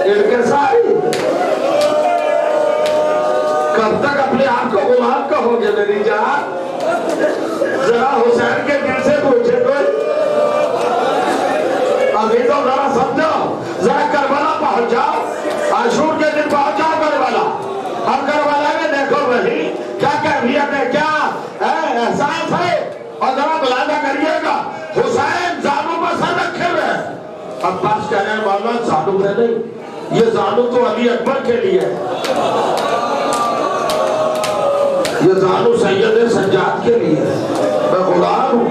ان کے ساری کب تک اپنے آپ کو غلام کہو گے میری جان؟ ذرا حسین کے دل سے پوچھے کوئی. عزیزوں ذرا سمجھو، ذرا کربلا پہنچ جاؤ، عاشور کے دن پہنچ جاؤ کربلا. اب کربلا میں دیکھو وہی کیا کیفیت ہے، کیا احساس ہے. اور ذرا ملاحظہ کریے گا حسین زانوں پر سر رکھے ہوئے. عباس کہہ رہے ہیں مولا زانوں پہ نہیں، یہ زانوں تو علی اکبر کے لیے ہے، یہ زانو سید سجاد کے لیے. میں غلام ہوں،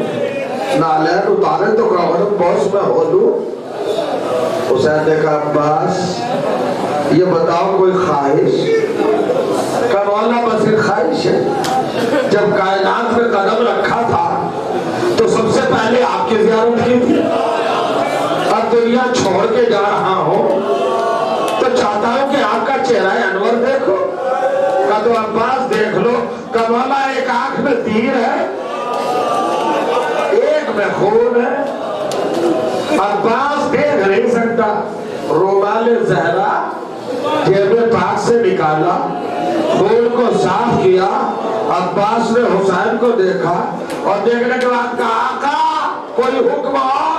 نالین اتارے تو کامرت باس میں ہو لوں. حسین نے کہا عباس یہ بتاؤ کوئی خواہش؟ کہ مولا بس ایک خواہش ہے. جب کائنات میں قدم رکھا تھا تو سب سے پہلے آپ کی زیارت کی تھی. اب دنیا چھوڑ کے جا رہا ہوں تو چاہتا ہوں کہ آپ کا چہرہ انور دیکھو. کہ تو عباس دیکھ لو کہ مولا ایک آنکھ میں تیر ہے، ایک میں خون ہے. عباس دیکھ نہیں سکتا. رومال زہرا جیب پاک سے نکالا، خون کو صاف کیا. عباس نے حسین کو دیکھا اور دیکھنے کے بعد کہا آقا کوئی حکم ہو؟